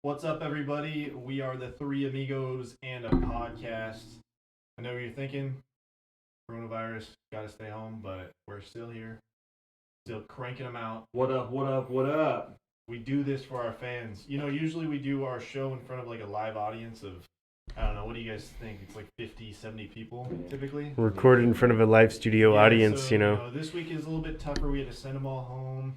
What's up, everybody? We are the Three Amigos and a podcast. I know what you're thinking. Coronavirus, gotta stay home, but we're still here. Still cranking them out. What up, what up, what up? We do this for our fans. You know, usually we do our show in front of like a live audience of, I don't know, what do you guys think? It's like 50, 70 people typically. Recorded in front of a live studio audience, so, you know. This week is a little bit tougher. We had to send them all home.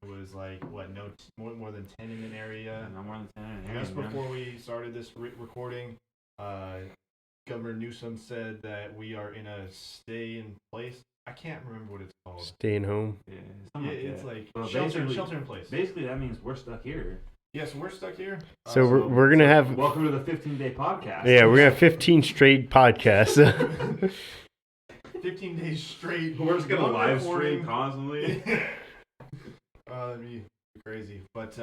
It was like, more than 10 in an area. No more than 10 in an area. Just before we started this recording, Governor Newsom said that we are in a stay-in-place. I can't remember what it's called. Staying home. Yeah, it's like shelter in place. Basically, that means we're stuck here. Yeah, so we're stuck here. So we're going to have... Welcome to the 15-day podcast. Yeah, we're going to have 15 straight podcasts. 15 days straight. We're just going to live stream constantly. That'd be crazy. But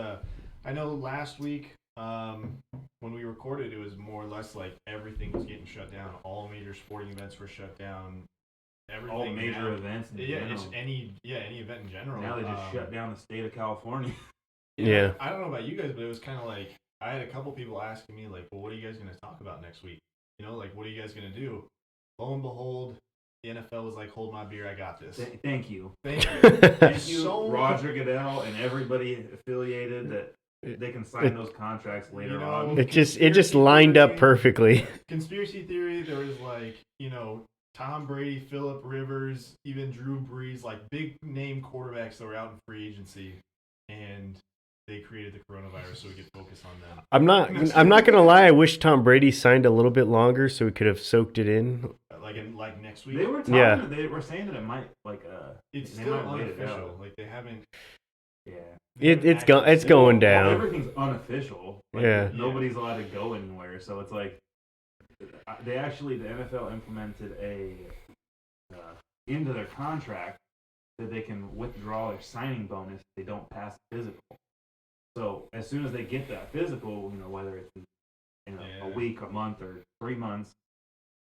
I know last week when we recorded, it was more or less like everything was getting shut down. All major sporting events were shut down. Everything. All major events. It's any event in general. Now they just shut down the state of California. Yeah. I don't know about you guys, but it was kind of like I had a couple people asking me like, "Well, what are you guys going to talk about next week? You know, like what are you guys going to do?" Lo and behold, the NFL was like, "Hold my beer, I got this." Thank you. Thank you, so Roger Goodell and everybody affiliated that they can sign those contracts later on. It just lined up perfectly. Conspiracy theory, there was like, Tom Brady, Phillip Rivers, even Drew Brees, like big name quarterbacks that were out in free agency, and they created the coronavirus so we could focus on them. I'm not gonna lie. I wish Tom Brady signed a little bit longer so we could have soaked it in. Like next week. They were talking. They were saying that it might It's still unofficial. Like they haven't. Yeah. It's going down. Everything's unofficial. Nobody's allowed to go anywhere. So it's like the NFL implemented into their contract that they can withdraw their signing bonus if they don't pass the physical. So as soon as they get that physical, whether it's a week, a month, or 3 months,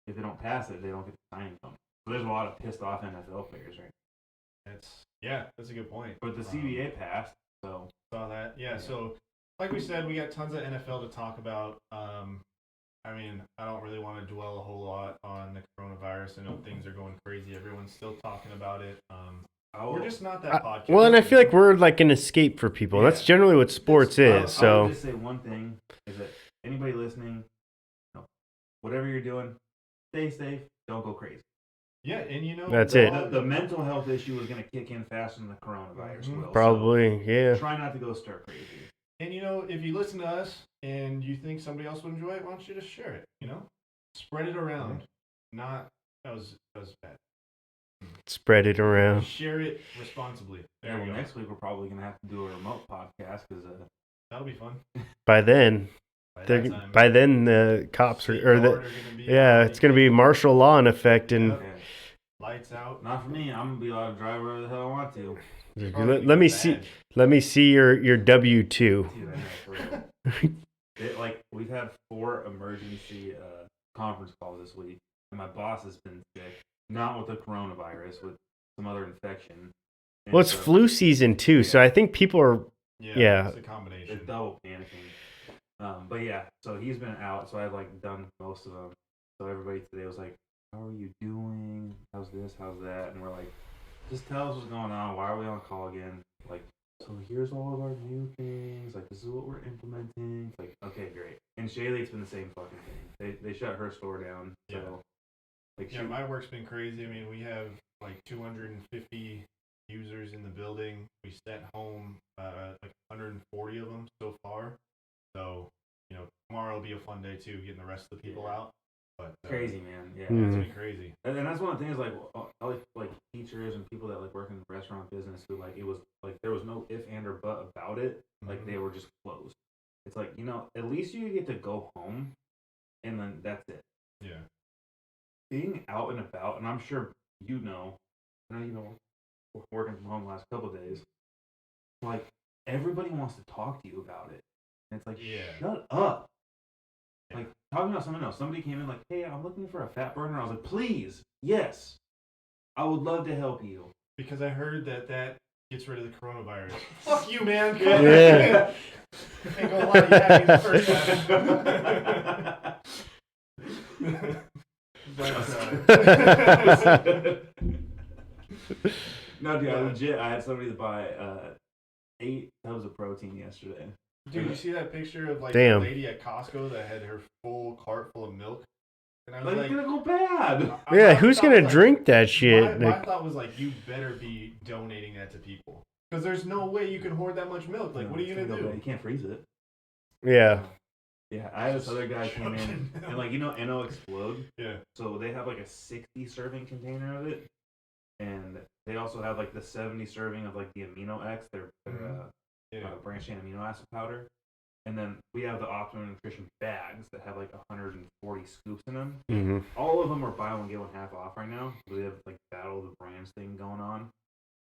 if they don't pass it, they don't get the signing bonus. So there's a lot of pissed off NFL players right now. That's a good point. But the CBA passed, so saw that. Yeah. So like we said, we got tons of NFL to talk about. I don't really want to dwell a whole lot on the coronavirus. I know things are going crazy. Everyone's still talking about it. We're just not that podcast. Well, and I feel like we're like an escape for people. Yeah. That's generally what sports is. I would just say one thing is that anybody listening, whatever you're doing, stay safe. Don't go crazy. Yeah, and that's the mental health issue is going to kick in faster than the coronavirus will. Probably, so try not to go stir crazy. And if you listen to us and you think somebody else would enjoy it, why don't you just share it? Spread it around. That was bad. Spread it around. Share it responsibly. Next week we're probably going to have to do a remote podcast because that'll be fun. By then the cops it's going to be martial law in effect and lights out. Not for me. I'm going to be allowed to drive wherever the hell I want to. Let me see your W-2. We've had 4 emergency conference calls this week, and my boss has been sick. Not with the coronavirus, with some other infection. And it's flu season too, so I think people are. It's a combination. They're double panicking. So he's been out. So I've done most of them. So everybody today was like, "How are you doing? How's this? How's that?" And we're like, "Just tell us what's going on. Why are we on call again?" So here's all of our new things. This is what we're implementing. It's okay, great. And Shaylee, it's been the same fucking thing. They shut her store down. So. My work's been crazy. We have 250 users in the building. We sent home 140 of them so far. So, tomorrow will be a fun day too, getting the rest of the people out. But crazy, man. Yeah, it's been crazy. And that's one of the things. Like teachers and people that work in the restaurant business who it was there was no if and or but about it. They were just closed. It's at least you get to go home, and then that's it. Yeah. Being out and about, and I'm sure working from home the last couple of days, everybody wants to talk to you about it. And it's shut up. Yeah. Talking about someone else. Somebody came in hey, I'm looking for a fat burner. I was like, please, yes, I would love to help you. Because I heard that gets rid of the coronavirus. Fuck you, man. Yeah. Ain't gonna lie, you had me the first time. No, dude, I had somebody to buy 8 tubs of protein yesterday. Dude, you see that picture of like Damn. the lady at Costco that had her full cart full of milk? And I was Like, it's gonna go bad. Yeah, who's gonna drink that shit? My thought was like, you better be donating that to people. Because there's no way you can hoard that much milk. Like, what are you gonna do? You can't freeze it. Yeah. Yeah, I had this other guy come in, and like, you know NO Explode? Yeah. So they have like a 60 serving container of it, and they also have like the 70 serving of like the Amino X, their branched chain amino acid powder. And then we have the Optimum Nutrition bags that have like 140 scoops in them. Mm-hmm. All of them are buy one get one half off right now. We have like Battle of the Brands thing going on.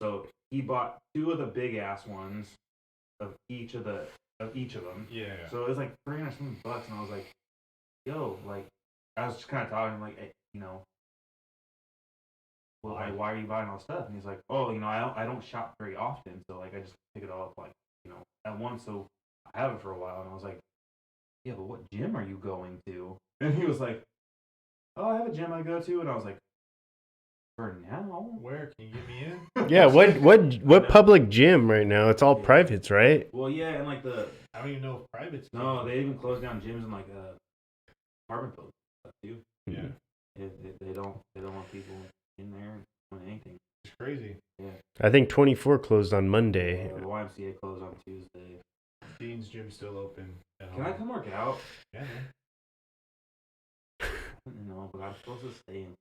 So he bought 2 of the big ass ones of each of them. Yeah. So it was like $300 and I was like, yo, like, I was just kind of talking like, hey, you know, well, like, why are you buying all this stuff? And he's like, oh, you know, I don't shop very often, so like I just pick it all up like, you know, at once. So I have it for a while, and I was like, yeah, but what gym are you going to? And he was like, oh, I have a gym I go to, and I was like, for now, where can you get me in? Yeah, what public gym right now? It's all privates, right? Well, yeah, and like I don't even know if privates. No, they even closed down gyms in like apartment buildings stuff too. Yeah. They don't want people in there doing anything. It's crazy. Yeah. I think 24 closed on Monday. The YMCA closed on Tuesday. Dean's gym's still open. Can I come work out? Yeah, man. No, but I'm supposed to stay in.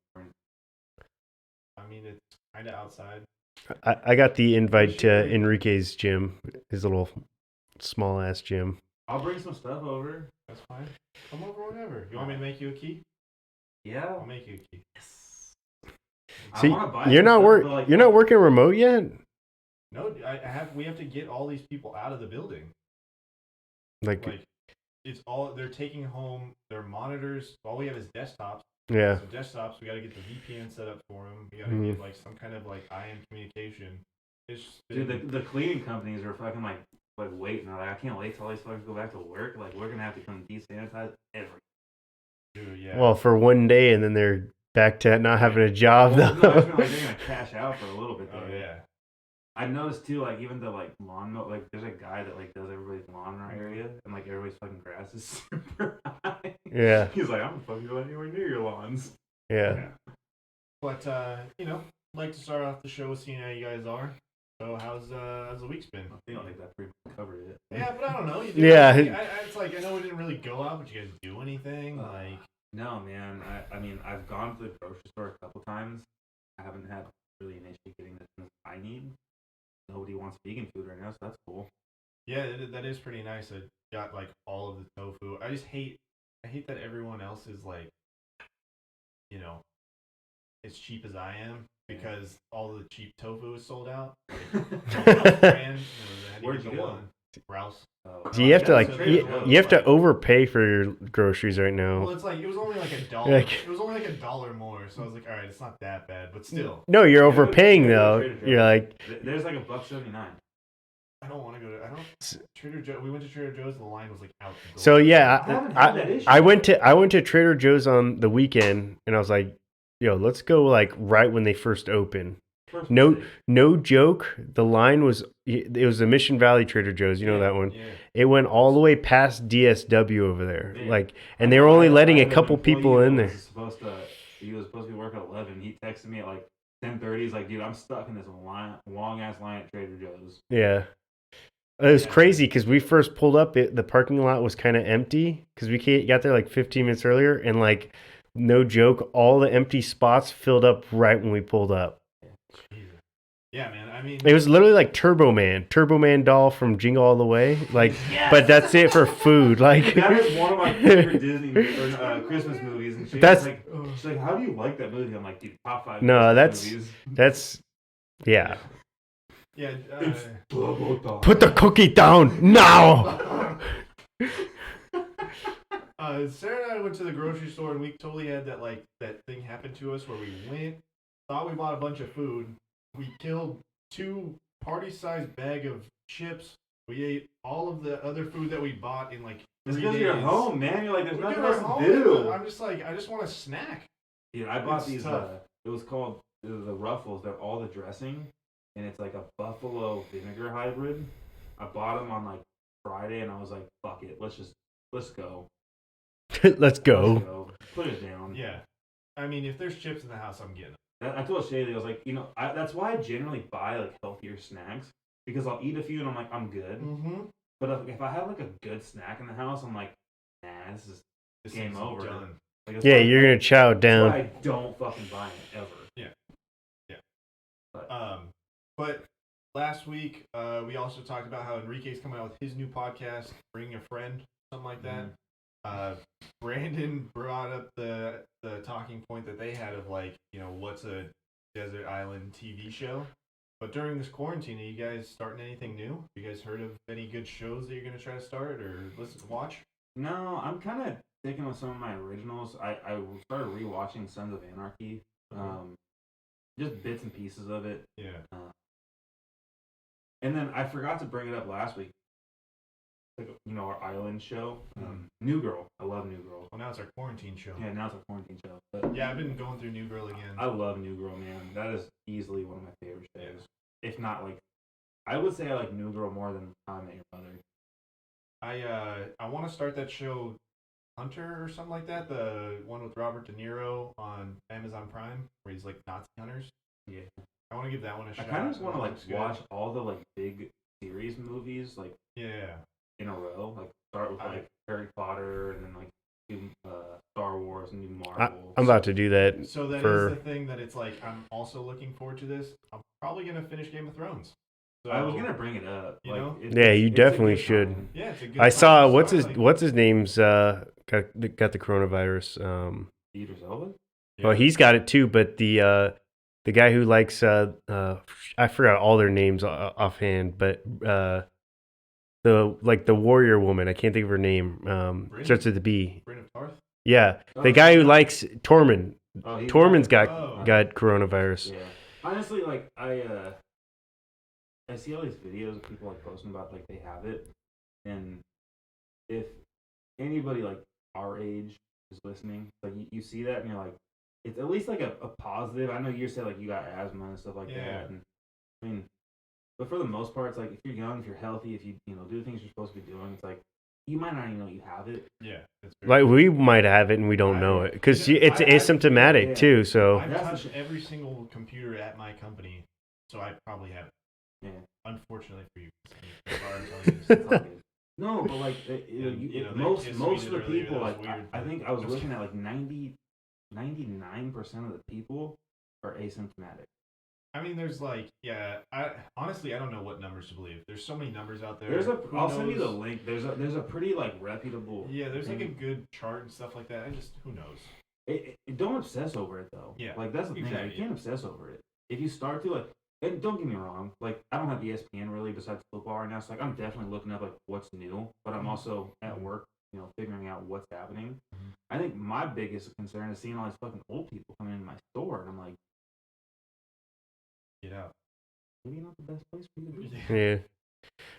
I mean, it's kind of outside. I got the invite to Enrique's gym, his little small ass gym. I'll bring some stuff over. That's fine. Come over whenever. You want me to make you a key? Yeah, I'll make you a key. Yes. See, you're not working remote yet? No, we have to get all these people out of the building. Like it's all they're taking home their monitors. All we have is desktops. Yeah. So desktops, we got to get the VPN set up for them. We got to get like some kind of like IM communication. Dude, the cleaning companies are fucking like waiting. Like, I can't wait till these fuckers go back to work. Like, we're gonna have to come desanitize everything. Dude, yeah. Well, for one day, and then they're back to not having a job. Well, no, they're gonna cash out for a little bit though. Oh yeah. I noticed too, like even the lawn mow, like there's a guy that does everybody's lawn in our area, and like everybody's fucking grass is super high. Yeah. He's like, I'm not fucking going anywhere near your lawns. Yeah. But I'd like to start off the show with seeing how you guys are. So how's the week's been? I feel like that pretty much covered it. Yeah, but I don't know. It's like I know we didn't really go out, but you guys do anything like? No, man. I mean, I've gone to the grocery store a couple times. I haven't had really an issue getting the things I need. Nobody wants vegan food right now, so that's cool. Yeah, that is pretty nice. I got like all of the tofu. I hate that everyone else is like, as cheap as I am because all the cheap tofu is sold out. Where'd you go? Rouse. So you have to you have to overpay for your groceries right now. Well, it's like it was only like $1. It was only like $1 more, so I was like, all right, it's not that bad, but still. No, you're overpaying though. You're like there's like $1.79. I don't want to go to. Trader Joe. We went to Trader Joe's. The line was like out. The door. So yeah, I went to Trader Joe's on the weekend, and I was like, yo, let's go like right when they first opened. No joke. The line was a Mission Valley Trader Joe's. You know that one. Yeah. It went all the way past DSW over there. Yeah. And they were only letting a couple people in there. He was supposed to be working at 11. He texted me at like 10:30. He's like, dude, I'm stuck in this long ass line at Trader Joe's. Yeah. It was crazy because we first pulled up. The parking lot was kind of empty because we got there like 15 minutes earlier, and like no joke, all the empty spots filled up right when we pulled up. Yeah, man. I mean, it was literally like Turbo Man doll from Jingle All the Way. Like, yes! But that's it for food. Like that is one of my favorite Disney Christmas movies. And she's like, how do you like that movie? I'm like, dude, top 5. No, movies. That's yeah. Yeah. Put the cookie down now. Sarah and I went to the grocery store, and we totally had that thing happen to us where we went, thought we bought a bunch of food. We killed 2 party-sized bag of chips. We ate all of the other food that we bought in like 3 days. It's because you're home, man. You're like, there's Look nothing at else our to do. home. I'm just like, I just want a snack. Dude, I bought It's these. tough. It was called the Ruffles. They're all the dressing, and it's like a buffalo vinegar hybrid. I bought them on like Friday, and I was like, fuck it, let's go. Let's go. Put it down. Yeah. I mean, if there's chips in the house, I'm getting them. I told Shaylee, I was like, that's why I generally buy like healthier snacks, because I'll eat a few and I'm like, I'm good. Mm-hmm. But if I have like a good snack in the house, I'm like, nah, this game over. Done. Like, Yeah, you're gonna chow down. I don't fucking buy it ever. Yeah. But last week we also talked about how Enrique's coming out with his new podcast, Bring a Friend, something like that. Brandon brought up the talking point that they had of like, what's a desert island TV show? But during this quarantine, are you guys starting anything new? Have you guys heard of any good shows that you're going to try to start or watch? No, I'm kind of sticking with some of my originals. I started rewatching Sons of Anarchy. Just bits and pieces of it. Yeah. And then I forgot to bring it up last week. Like, our island show. New Girl. I love New Girl. Well, now it's our quarantine show. Yeah, now it's a quarantine show. But yeah, I've been going through New Girl again. I love New Girl, man. That is easily one of my favorite shows. If not, like, I would say I like New Girl more than How I Met Your Mother. I want to start that show, Hunter or something like that. The one with Robert De Niro on Amazon Prime, where he's like Nazi hunters. Yeah. I want to give that one a shot. I kind of just want to like watch all the like big series movies, like in a row. Like start with like Harry Potter, and then like do Star Wars and do Marvel. I'm about to do that. So that is the thing that it's like I'm also looking forward to this. I'm probably gonna finish Game of Thrones. So, I was gonna bring it up. You definitely should. Time. Yeah, it's a good. I saw what's like, his name's got the coronavirus. Idris Elba. Well, he's got it too, but the guy who likes I forgot all their names offhand, but the warrior woman, I can't think of her name. Starts with the B. Brienne of Tarth? Yeah, the guy who likes Tormund. Tormund's got coronavirus. Yeah, honestly, like I see all these videos of people like posting about like they have it, and if anybody like our age is listening, like you see that and you're like, it's at least like a positive. I know you said like you got asthma and stuff like that, and I mean, but for the most part, it's like if you're young, if you're healthy, if you do the things you're supposed to be doing, it's like you might not even know you have it. Yeah, like we might have it and we don't know it because it's asymptomatic too. So I've touched every single computer at my company, so I probably have it. Yeah. unfortunately for you. No, but like most of the people, like I think I was looking at like 99% of the people are asymptomatic. I mean, there's like, I honestly don't know what numbers to believe. There's so many numbers out there. I'll send you the link. There's a pretty like reputable. Yeah, there's like a good chart and stuff like that. Who knows? Don't obsess over it though. Yeah, like that's the thing. You can't obsess over it. If you start to like, and don't get me wrong, like I don't have ESPN really besides football right now. So like I'm definitely looking up like what's new, but I'm also at work, figuring out what's happening. Mm-hmm. I think my biggest concern is seeing all these fucking old people coming into my store, and I'm like, get out. Maybe not the best place for you to be. Yeah.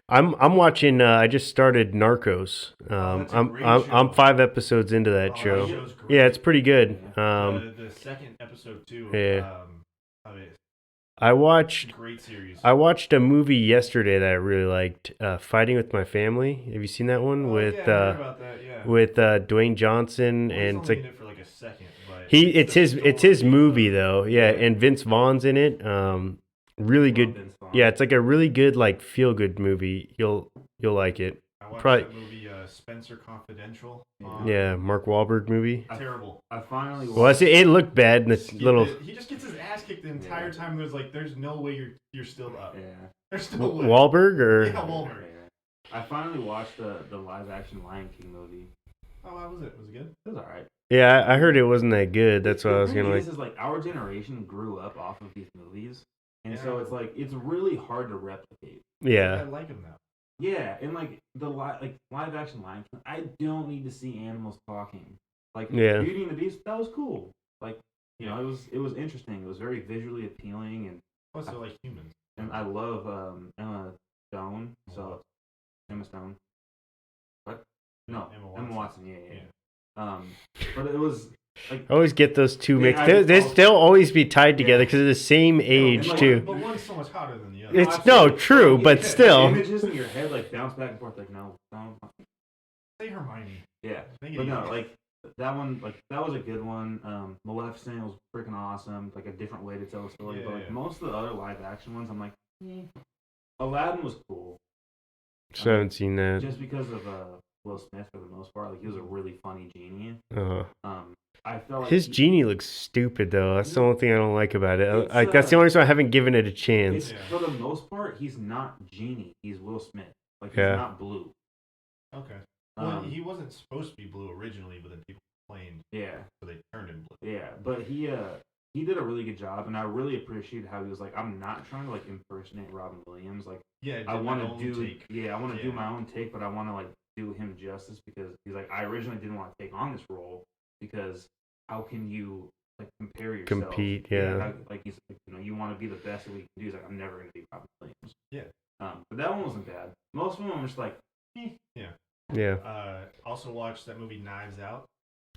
I'm watching. I just started Narcos. I'm 5 episodes into that show. Yeah, it's pretty good. The second episode too. Yeah. I watched. Great series. I watched a movie yesterday that I really liked. Fighting with My Family. Have you seen that one with I heard about that, yeah. with Dwayne Johnson and it's like in it for like a second, but it's his movie though. Yeah, and Vince Vaughn's in it. Really good. Yeah, it's like a really good like feel good movie. You'll like it. I watched that movie Spencer Confidential. Yeah, Mark Wahlberg movie. Terrible. I finally watched. Well, it looked bad in this little. He just gets his ass kicked the entire time. There's no way you're still up. Yeah. There's no way. Wahlberg or. Yeah, Wahlberg. I finally watched the live action Lion King movie. Oh, how was it? Was it good? It was alright. Yeah, I heard it wasn't that good. That's why I was gonna like. This is like our generation grew up off of these movies. And so it's like it's really hard to replicate. Yeah. I like him now. Yeah, and like the live action Lion King, I don't need to see animals talking. Like Beauty and the Beast, that was cool. Like it was interesting. It was very visually appealing, and plus they're like humans. And I love Emma Stone. So Emma Stone. What? No, Emma Watson. Yeah. But it was like I always get those two mixed. Yeah, They'll always be tied together because they're the same age too. But one's so much hotter than the other. It's true, but still. Images in your head like bounce back and forth. Like no. Say Hermione. Yeah, but no, like that one, like that was a good one. Maleficent was freaking awesome. Like a different way to tell a story. But like most of the other live action ones, I'm like, Aladdin was cool. So I haven't seen that. Just because of Will Smith for the most part. Like he was a really funny genie. I felt like his genie looks stupid though. That's the only thing I don't like about it. Like that's the only reason I haven't given it a chance. For the most part, he's not genie. He's Will Smith. Like he's not blue. Okay. Well, he wasn't supposed to be blue originally, but then people complained. Yeah. So they turned him blue. Yeah, but he did a really good job, and I really appreciated how he was like, I'm not trying to like impersonate Robin Williams. Like, I want to do my own take, but I want to like do him justice because he's like, I originally didn't want to take on this role because how can you like compare yourself? Compete, yeah. Like he's like, you want to be the best that we can do. He's like, I'm never going to be Robin Williams. Yeah. But that one wasn't bad. Most of them were just like, Yeah. Yeah. Also watched that movie Knives Out.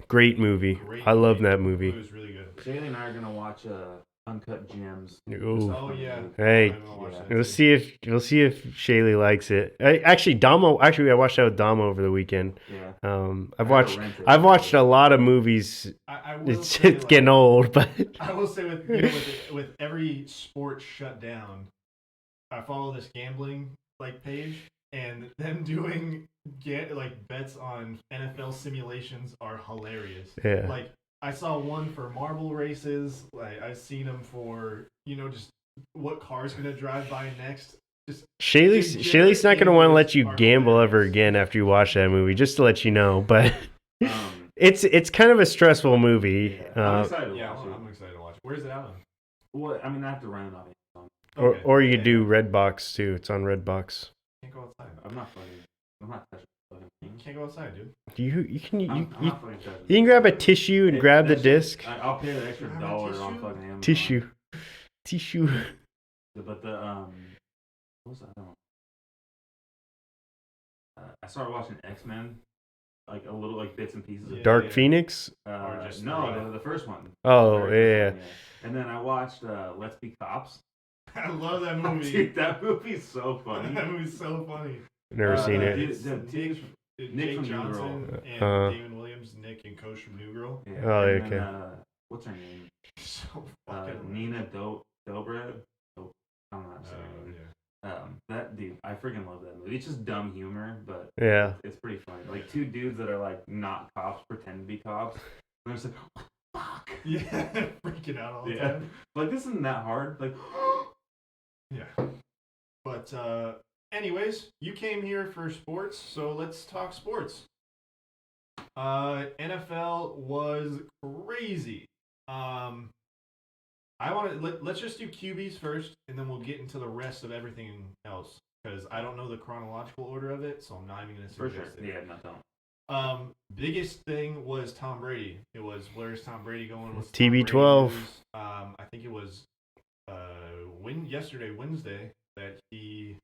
Great movie. I love that movie. It was really good. Shaylee and I are gonna watch Uncut Gems. Oh yeah. Hey, we'll see if Shaylee likes it. I watched that with Damo over the weekend. Yeah. I've watched a lot of movies. It's getting old, but I will say with every sport shut down, I follow this gambling page, and them doing bets on NFL simulations are hilarious. Yeah. Like I saw one for marble races. Like I've seen them for just what car's gonna drive by next. Shaylee's not gonna want to let you gamble ever again after you watch that movie. Just to let you know, but it's kind of a stressful movie. I'm excited. I'm excited to watch it. Where's it out on? Well, I mean, I have to rent it on Amazon. Or you do Redbox too. It's on Redbox. Can't go outside. I'm not touching fucking thing. You can't go outside, dude. You can grab a tissue and grab the disc. I'll pay the extra $1 on fucking Amazon. Tissue. But what was that one? I started watching X-Men, like a little bits and pieces. Of Dark Phoenix. The first one. Oh yeah. And then I watched Let's Be Cops. I love that movie. Dude, that movie's so funny. That movie's so funny. Never seen it. Nick from Johnson New Girl. And Damon Williams, Nick and Coach from New Girl. Yeah. Oh, and okay. Then, what's her name? So fucking Nina Dobrev. I'm not saying. That dude, I freaking love that movie. It's just dumb humor, but yeah, it's pretty funny. Like two dudes that are like not cops pretend to be cops. And they're just like, what the fuck? Yeah, freaking out all the time. Like this isn't that hard. Like, yeah. But anyways, you came here for sports, so let's talk sports. NFL was crazy. Let's just do QBs first, and then we'll get into the rest of everything else because I don't know the chronological order of it, so I'm not even going to suggest it. Yeah, no, don't. Biggest thing was Tom Brady. It was where's Tom Brady going? With TB12. I think it was Wednesday, that he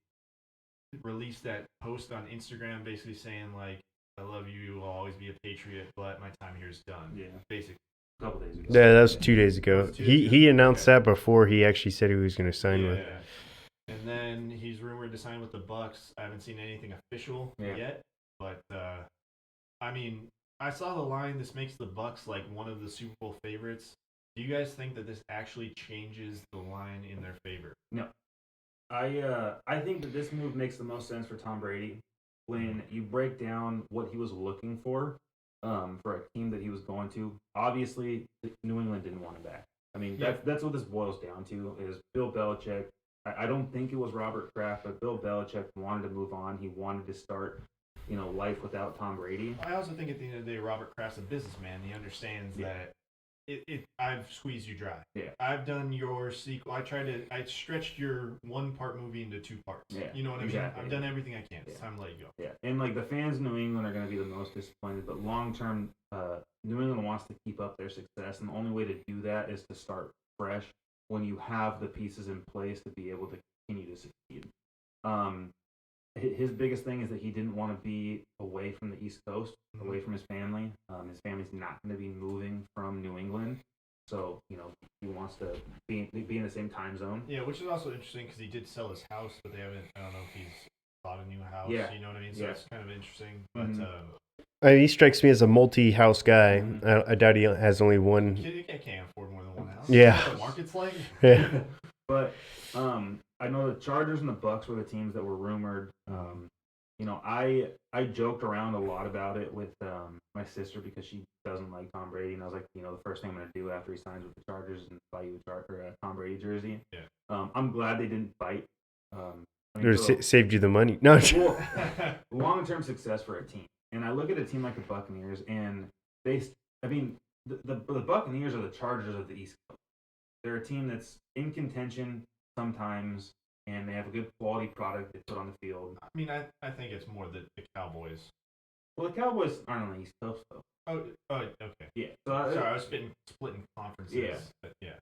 released that post on Instagram, basically saying like, "I love you. I'll always be a Patriot, but my time here is done." Yeah, basically. A couple days ago. Yeah, that was 2 days ago. He announced that before he actually said he was going to sign with. And then he's rumored to sign with the Bucs. I haven't seen anything official yet, but I mean, I saw the line. This makes the Bucs like one of the Super Bowl favorites. Do you guys think that this actually changes the line in their favor? No. I think that this move makes the most sense for Tom Brady when you break down what he was looking for a team that he was going to. Obviously, New England didn't want him back. I mean, that's what this boils down to is Bill Belichick. I don't think it was Robert Kraft, but Bill Belichick wanted to move on. He wanted to start, life without Tom Brady. I also think at the end of the day, Robert Kraft's a businessman. He understands that I've squeezed you dry. Yeah. I've done your sequel. I stretched your 1-part movie into 2 parts. Yeah. You know what exactly. I mean? I've done everything I can. It's time to let you go. Yeah. And the fans in New England are going to be the most disappointed, but long term, New England wants to keep up their success, and the only way to do that is to start fresh when you have the pieces in place to be able to continue to succeed. His biggest thing is that he didn't want to be away from the East Coast, away from his family. His family's not going to be moving from New England. So, he wants to be in the same time zone. Yeah, which is also interesting because he did sell his house, but they haven't, I don't know if he's bought a new house. Yeah. You know what I mean? So it's kind of interesting. But he strikes me as a multi-house guy. I doubt he has only one. You can't afford more than one house. Yeah. That's what the market's like. Yeah. But I know the Chargers and the Bucs were the teams that were rumored. I joked around a lot about it with my sister because she doesn't like Tom Brady, and I was like, the first thing I'm going to do after he signs with the Chargers is buy you a Tom Brady jersey. Yeah. I'm glad they didn't bite. Saved you the money. No. Well, long-term success for a team. And I look at a team like the Buccaneers, and the Buccaneers are the Chargers of the East Coast. They're a team that's in contention sometimes, and they have a good quality product they put on the field. I mean, I think it's more the Cowboys. Well, the Cowboys aren't on the East Coast, though. Oh, okay. Yeah. Sorry, I was splitting conferences. Yeah.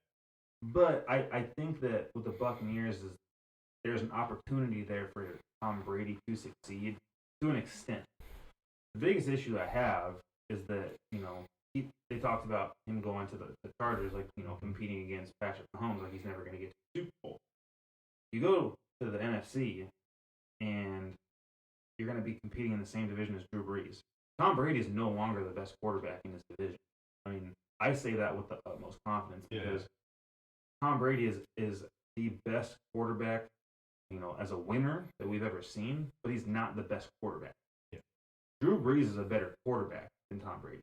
But I think that with the Buccaneers, there's an opportunity there for Tom Brady to succeed to an extent. The biggest issue I have is that, they talked about him going to the Chargers, like, competing against Patrick Mahomes, like he's never going to get to the Super Bowl. You go to the NFC, and you're going to be competing in the same division as Drew Brees. Tom Brady is no longer the best quarterback in this division. I mean, I say that with the utmost confidence because Tom Brady is the best quarterback, as a winner that we've ever seen, but he's not the best quarterback. Yeah. Drew Brees is a better quarterback than Tom Brady.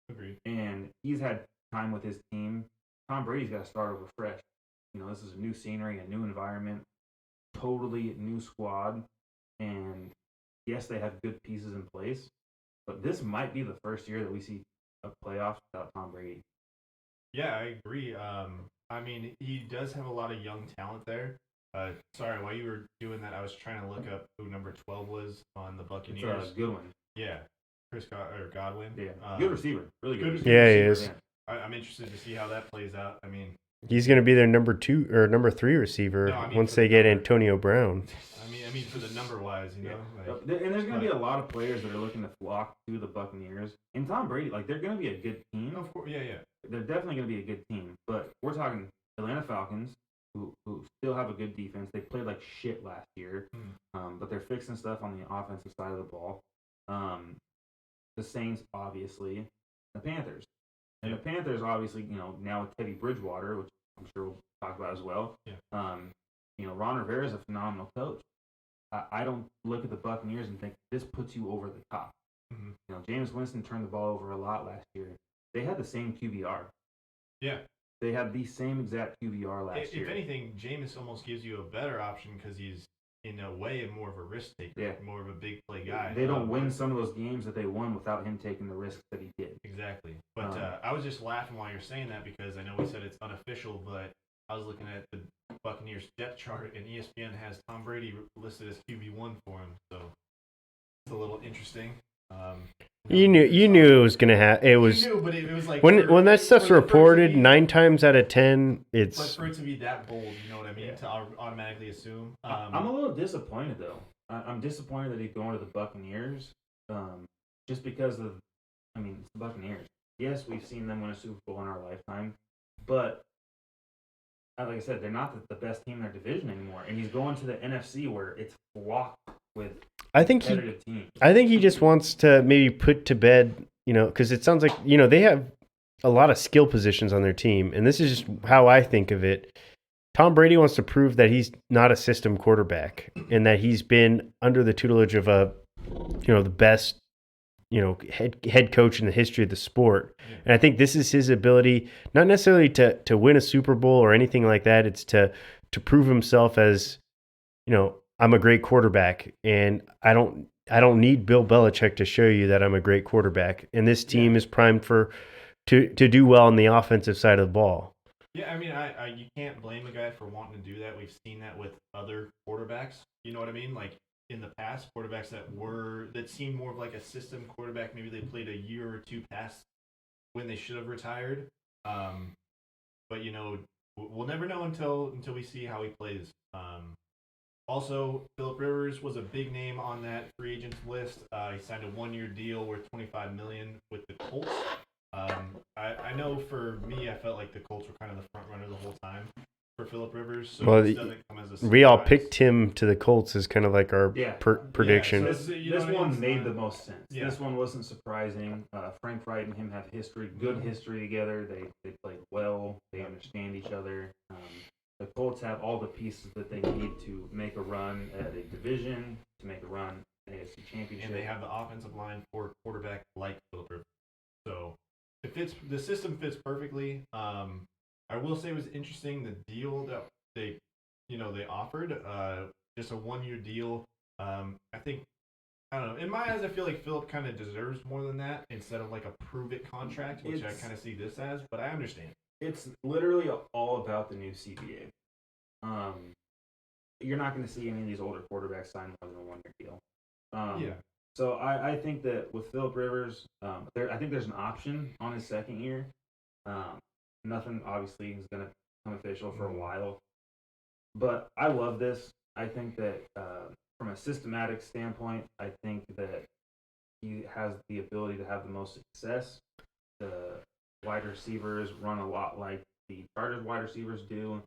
Agreed. And he's had time with his team. Tom Brady's got to start over fresh. This is a new scenery, a new environment, totally new squad. And yes, they have good pieces in place, but this might be the first year that we see a playoff without Tom Brady. Yeah, I agree. I mean, he does have a lot of young talent there. Sorry, while you were doing that, I was trying to look up who number 12 was on the Buccaneers. It's a good one. Yeah. Godwin. Yeah. Good receiver. Really good receiver. Yeah, he is. I'm interested to see how that plays out. I mean, he's going to be their number 2 or number 3 receiver once they get Antonio Brown. I mean, for the number wise, and there's going to be a lot of players that are looking to flock to the Buccaneers. And Tom Brady, they're going to be a good team. Of course, yeah. They're definitely going to be a good team. But we're talking Atlanta Falcons, who still have a good defense. They played like shit last year, but they're fixing stuff on the offensive side of the ball. The Saints, obviously, the Panthers. And the Panthers, obviously, now with Teddy Bridgewater, which I'm sure we'll talk about as well. Yeah. Ron Rivera is a phenomenal coach. I don't look at the Buccaneers and think this puts you over the top. Mm-hmm. Jameis Winston turned the ball over a lot last year. They had the same QBR. Yeah. They had the same exact QBR last year. If anything, Jameis almost gives you a better option because he's, in a way, more of a risk taker, more of a big play guy. They don't win some of those games that they won without him taking the risks that he did. Exactly. But I was just laughing while you're saying that because I know we said it's unofficial, but I was looking at the Buccaneers depth chart, and ESPN has Tom Brady listed as QB1 for him, so it's a little interesting. You knew it was gonna happen. It was. You knew, but it was like when that stuff's reported, 9 times out of 10, it's. But for it to be that bold, you know what I mean? To automatically assume. I'm a little disappointed though. I'm disappointed that he's going to the Buccaneers, just because of. I mean, it's the Buccaneers. Yes, we've seen them win a Super Bowl in our lifetime, but like I said, they're not the best team in their division anymore. And he's going to the NFC where it's flocked with. I think he just wants to maybe put to bed, because it sounds like, they have a lot of skill positions on their team. And this is just how I think of it. Tom Brady wants to prove that he's not a system quarterback and that he's been under the tutelage of the best, head coach in the history of the sport. And I think this is his ability, not necessarily to win a Super Bowl or anything like that. It's to prove himself as, I'm a great quarterback, and I don't need Bill Belichick to show you that I'm a great quarterback. And this team is primed to do well on the offensive side of the ball. Yeah, I mean, you can't blame a guy for wanting to do that. We've seen that with other quarterbacks. You know what I mean? Like in the past, quarterbacks that seemed more of like a system quarterback. Maybe they played a year or two past when they should have retired. But we'll never know until we see how he plays. Also, Phillip Rivers was a big name on that free agents list. He signed a 1-year deal worth $25 million with the Colts. I know for me, I felt like the Colts were kind of the front runner the whole time for Phillip Rivers. So Well, this doesn't come as a surprise. we all picked him to the Colts as kind of like our prediction. Yeah, so this one made the most sense. Yeah. This one wasn't surprising. Frank Wright and him have good history together. They played well. They understand each other. The Colts have all the pieces that they need to make a run at a division, to make a run at the AFC Championship. And they have the offensive line for a quarterback like Phillip Rivers. So the system fits perfectly. I will say it was interesting the deal that they offered. Just a 1-year deal. I think, I don't know. In my eyes, I feel like Phillip kind of deserves more than that instead of like a prove it contract, which I kind of see this as. But I understand. It's literally all about the new CBA. You're not going to see any of these older quarterbacks sign more than a 1-year deal. So I think that with Phillip Rivers, I think there's an option on his second year. Nothing obviously is going to become official for a while. But I love this. I think that from a systematic standpoint, I think that he has the ability to have the most success. The wide receivers run a lot like the Chargers wide receivers do.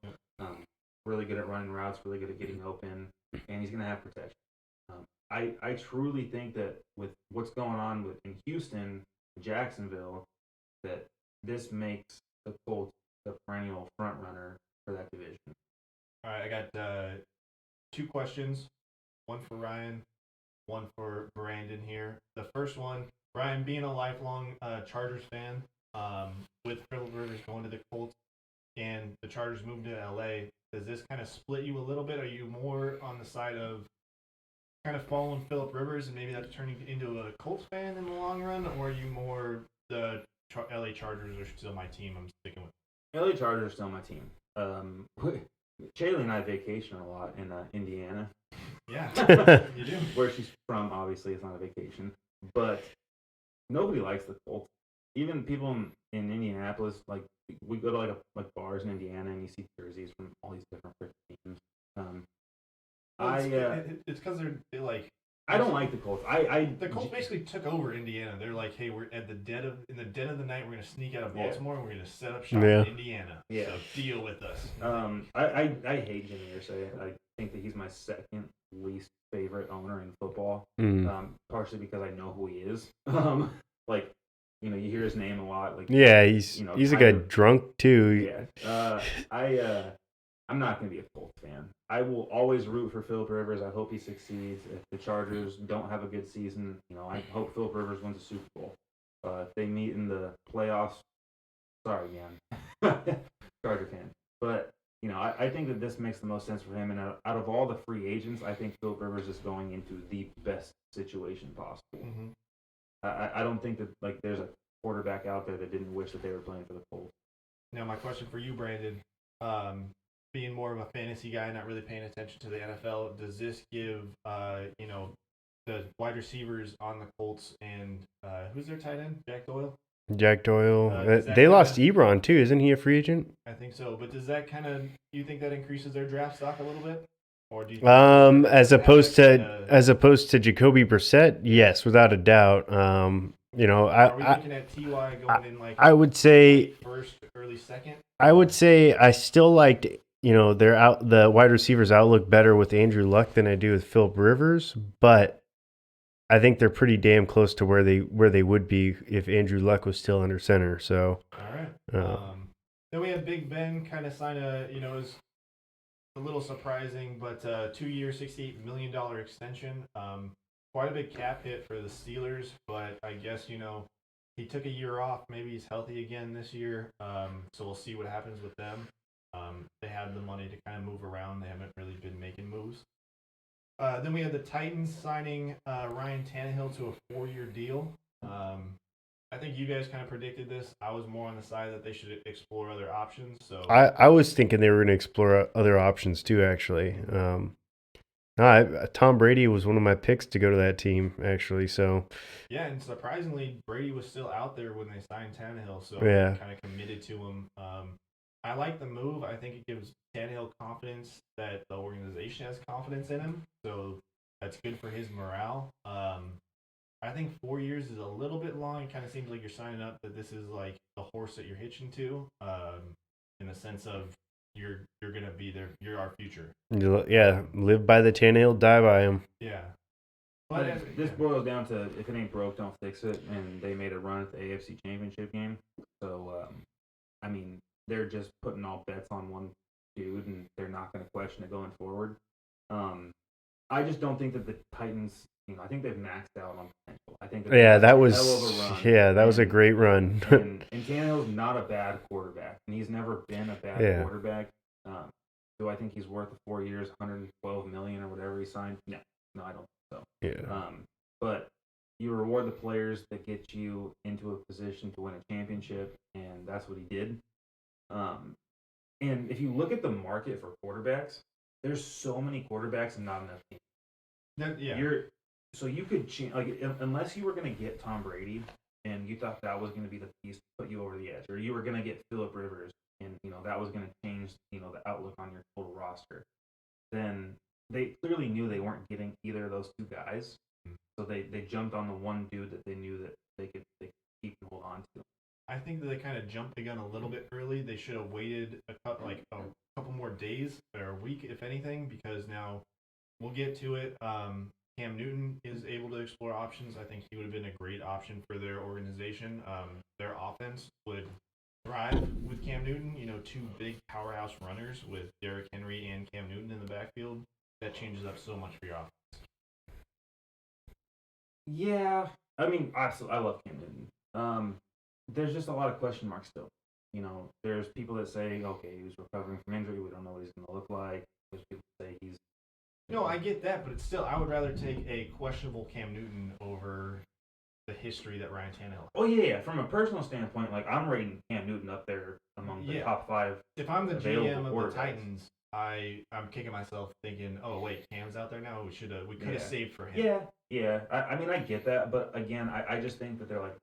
Really good at running routes, really good at getting open, and he's going to have protection. I truly think that with what's going on in Houston, Jacksonville, that this makes the Colts the perennial front runner for that division. All right, I got 2 questions. One for Ryan, one for Brandon here. The first one, Ryan, being a lifelong Chargers fan, with Phillip Rivers going to the Colts and the Chargers moving to LA, does this kind of split you a little bit? Are you more on the side of kind of following Phillip Rivers and maybe that's turning into a Colts fan in the long run, or are you more the LA Chargers are still my team, I'm sticking with LA Chargers are still my team. Shaylee and I vacation a lot in Indiana. Yeah, you do. Where she's from, obviously, it's not a vacation. But nobody likes the Colts. Even people in Indianapolis, like we go to like bars in Indiana and you see jerseys from all these different teams. It's because they're like. I don't like the Colts. The Colts basically took over Indiana. They're like, hey, we're in the dead of the night. We're gonna sneak out of Baltimore and we're gonna set up shop in Indiana. Yeah. So deal with us. I hate Jimmy Irsay. I think that he's my second least favorite owner in football. Partially because I know who he is. Like, you hear his name a lot. Like, he's like a drunk too. Yeah. I'm not going to be a Colts fan. I will always root for Phillip Rivers. I hope he succeeds. If the Chargers don't have a good season, I hope Phillip Rivers wins a Super Bowl. If they meet in the playoffs, sorry, man, Charger fan. But, I think that this makes the most sense for him. And out of all the free agents, I think Phillip Rivers is going into the best situation possible. Mm-hmm. I don't think that there's a quarterback out there that didn't wish that they were playing for the Colts. Now, my question for you, Brandon, being more of a fantasy guy, not really paying attention to the NFL, does this give the wide receivers on the Colts and who's their tight end? Jack Doyle. They lost Ebron too, isn't he a free agent? I think so, but does that you think that increases their draft stock a little bit? Or do you as opposed to Jacoby Brissett, yes, without a doubt. Are we looking at Ty going in I would say first, early second? I would say I still liked the wide receivers outlook better with Andrew Luck than I do with Phillip Rivers, but I think they're pretty damn close to where they would be if Andrew Luck was still under center. So all right. Then we had Big Ben kind of sign it was a little surprising, but 2-year, $68 million extension. Quite a big cap hit for the Steelers, but I guess, he took a year off. Maybe he's healthy again this year. So we'll see what happens with them. They have the money to kind of move around. They haven't really been making moves. Then we had the Titans signing Ryan Tannahill to a 4-year deal. I think you guys kind of predicted this. I was more on the side that they should explore other options. So I was thinking they were going to explore other options too, actually. Tom Brady was one of my picks to go to that team, actually. So yeah, and surprisingly, Brady was still out there when they signed Tannehill, so yeah, kind of committed to him. I like the move. I think it gives Tannehill confidence that the organization has confidence in him. So that's good for his morale. I think 4 years is a little bit long. It kind of seems like you're signing up that this is like the horse that you're hitching to, in the sense of you're gonna be there. You're our future. Yeah, live by the Tannehill, die by him. Yeah. But this boils down to if it ain't broke, don't fix it. And they made a run at the AFC Championship game. So, I mean, they're just putting all bets on one dude, and they're not going to question it going forward. I just don't think that the Titans, I think they've maxed out on potential. I think that was a great run. and Tannehill's not a bad quarterback, and he's never been a bad quarterback. Do I think he's worth the 4 years, $112 million or whatever he signed? No, I don't. So, but you reward the players that get you into a position to win a championship, and that's what he did. And if you look at the market for quarterbacks, there's so many quarterbacks and not enough teams. So you could change, unless you were going to get Tom Brady and you thought that was going to be the piece to put you over the edge, or you were going to get Phillip Rivers and that was going to change the outlook on your total roster, then they clearly knew they weren't getting either of those two guys, so they jumped on the one dude that they knew that they could keep and hold on to. I think that they kind of jumped the gun a little bit early. They should have waited a couple more days or a week, if anything, because now we'll get to it. Cam Newton is able to explore options. I think he would have been a great option for their organization. Their offense would thrive with Cam Newton. Two big powerhouse runners with Derrick Henry and Cam Newton in the backfield. That changes up so much for your offense. Yeah, I mean, I love Cam Newton. There's just a lot of question marks still. There's people that say, okay, he was recovering from injury. We don't know what he's going to look like. There's people that say he's... No, I get that, but it's still, I would rather take a questionable Cam Newton over the history that Ryan Tannehill has. Oh, yeah. From a personal standpoint, I'm rating Cam Newton up there among the top 5. If I'm the GM of the Titans, I'm kicking myself thinking, oh, wait, Cam's out there now? We could have saved for him. Yeah. I mean, I get that, but again, I just think that they're like,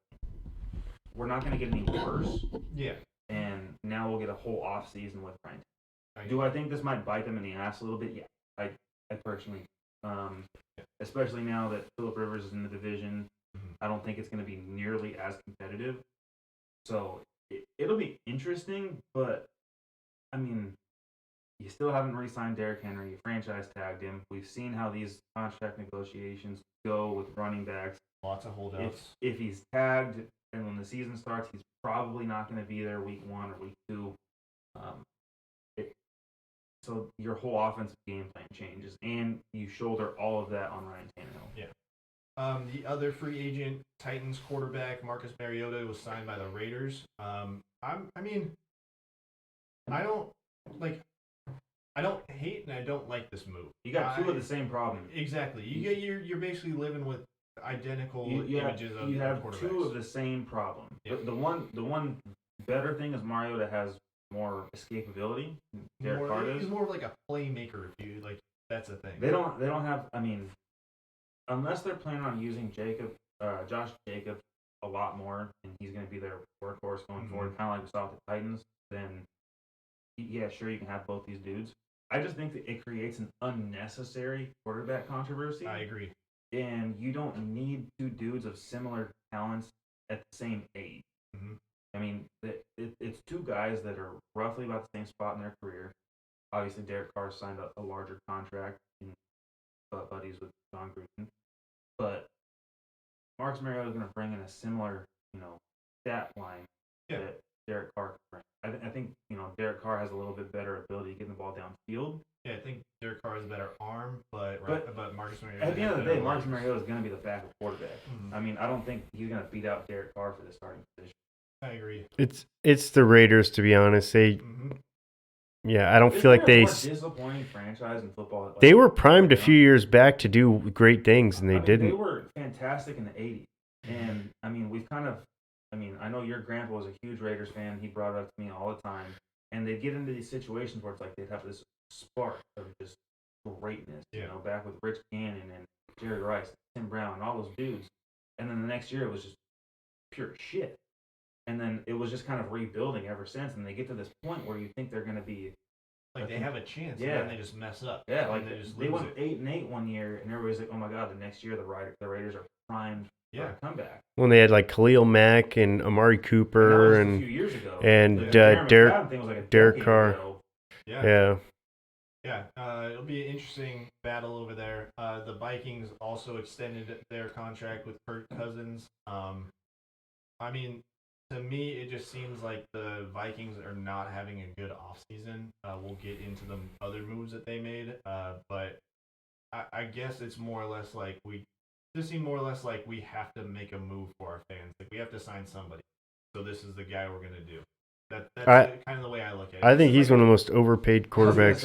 we're not going to get any worse. Yeah. And now we'll get a whole off season with Ryan. Do I think this might bite them in the ass a little bit? Yeah, I personally, especially now that Phillip Rivers is in the division, I don't think it's going to be nearly as competitive. So it'll be interesting, but I mean, you still haven't re-signed Derrick Henry. You franchise tagged him. We've seen how these contract negotiations go with running backs. Lots of holdouts. If he's tagged and when the season starts, he's probably not going to be there week 1 or week 2. So your whole offensive game plan changes, and you shoulder all of that on Ryan Tannehill. Yeah. The other free agent Titans quarterback, Marcus Mariota, was signed by the Raiders. I don't hate and I don't like this move. You got two of the same problem. Exactly. You're basically living with identical images of quarterbacks. You have two of the same problem. Yep. The one better thing is Mariota has more escapability. Derek Carr does. He's more of like a playmaker. If you like, that's the thing. They don't have. I mean, unless they're planning on using Josh Jacobs a lot more, and he's going to be their workhorse going forward, kind of like we saw with the Titans. Then, yeah, sure, you can have both these dudes. I just think that it creates an unnecessary quarterback controversy. I agree. And you don't need two dudes of similar talents at the same age. Mm-hmm. I mean, it's two guys that are roughly about the same spot in their career. Obviously, Derek Carr signed a larger contract and buddies with John Gruden. But Marcus Mariota is going to bring in a similar, stat line that Derek Carr can bring. I think, Derek Carr has a little bit better ability to get the ball downfield. Yeah, I think Derek Carr has a better arm, but Marcus Mariota... At the end of the day, Marcus Mariota is going to be the backup quarterback. Mm-hmm. I mean, I don't think he's going to beat out Derek Carr for the starting position. I agree. It's the Raiders, to be honest. I don't feel like they... More disappointing franchise in football. They were primed a few years back to do great things, and they didn't. They were fantastic in the 80s. And, I mean, I know your grandpa was a huge Raiders fan. He brought it up to me all the time. And they'd get into these situations where it's like they'd have this spark of just greatness, back with Rich Gannon and Jerry Rice, Tim Brown, and all those dudes. And then the next year it was just pure shit. and then it was just kind of rebuilding ever since. And they get to this point where you think they're going to be like they have a chance, yeah, and then they just mess up. Yeah, like they went 8-8 one year, and everybody's like, "Oh my god, the next year the Raiders are primed for a comeback." When they had like Khalil Mack and Amari Cooper and a few years ago, and Derek Carr. Yeah. It'll be an interesting battle over there. The Vikings also extended their contract with Kirk Cousins. I mean, to me, it just seems like the Vikings are not having a good offseason. We'll get into the other moves that they made, but I guess it's more or less like we have to make a move for our fans. Like we have to sign somebody. So this is the guy we're gonna do. That's kind of the way I look at it. I think he's one of the most overpaid quarterbacks.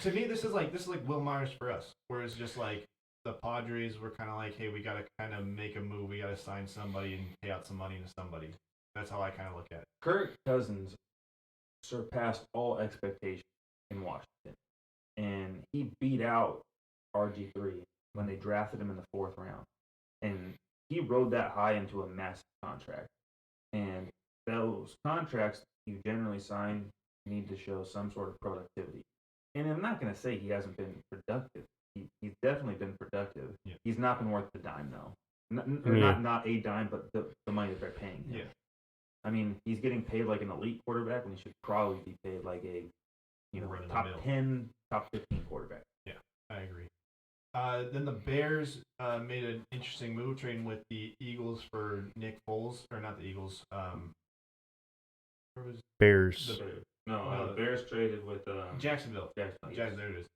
To me, this is like Will Myers for us, where it's just like the Padres were kind of like, hey, we got to kind of make a move. We got to sign somebody and pay out some money to somebody. That's how I kind of look at it. Kirk Cousins surpassed all expectations in Washington, and he beat out RG3 when they drafted him in the 4th round, and he rode that high into a massive contract. And those contracts you generally sign need to show some sort of productivity. And I'm not going to say he hasn't been productive. He's definitely been productive. Yeah. He's not been worth the dime, though. Not a dime, but the money that they're paying him. Yeah. I mean, he's getting paid like an elite quarterback when he should probably be paid like a top 10, top 15 quarterback. Yeah, I agree. Then the Bears made an interesting move, trading with the Eagles for Nick Foles, or not the Eagles. Bears. The Bears traded with Jacksonville. Jacksonville, there it is.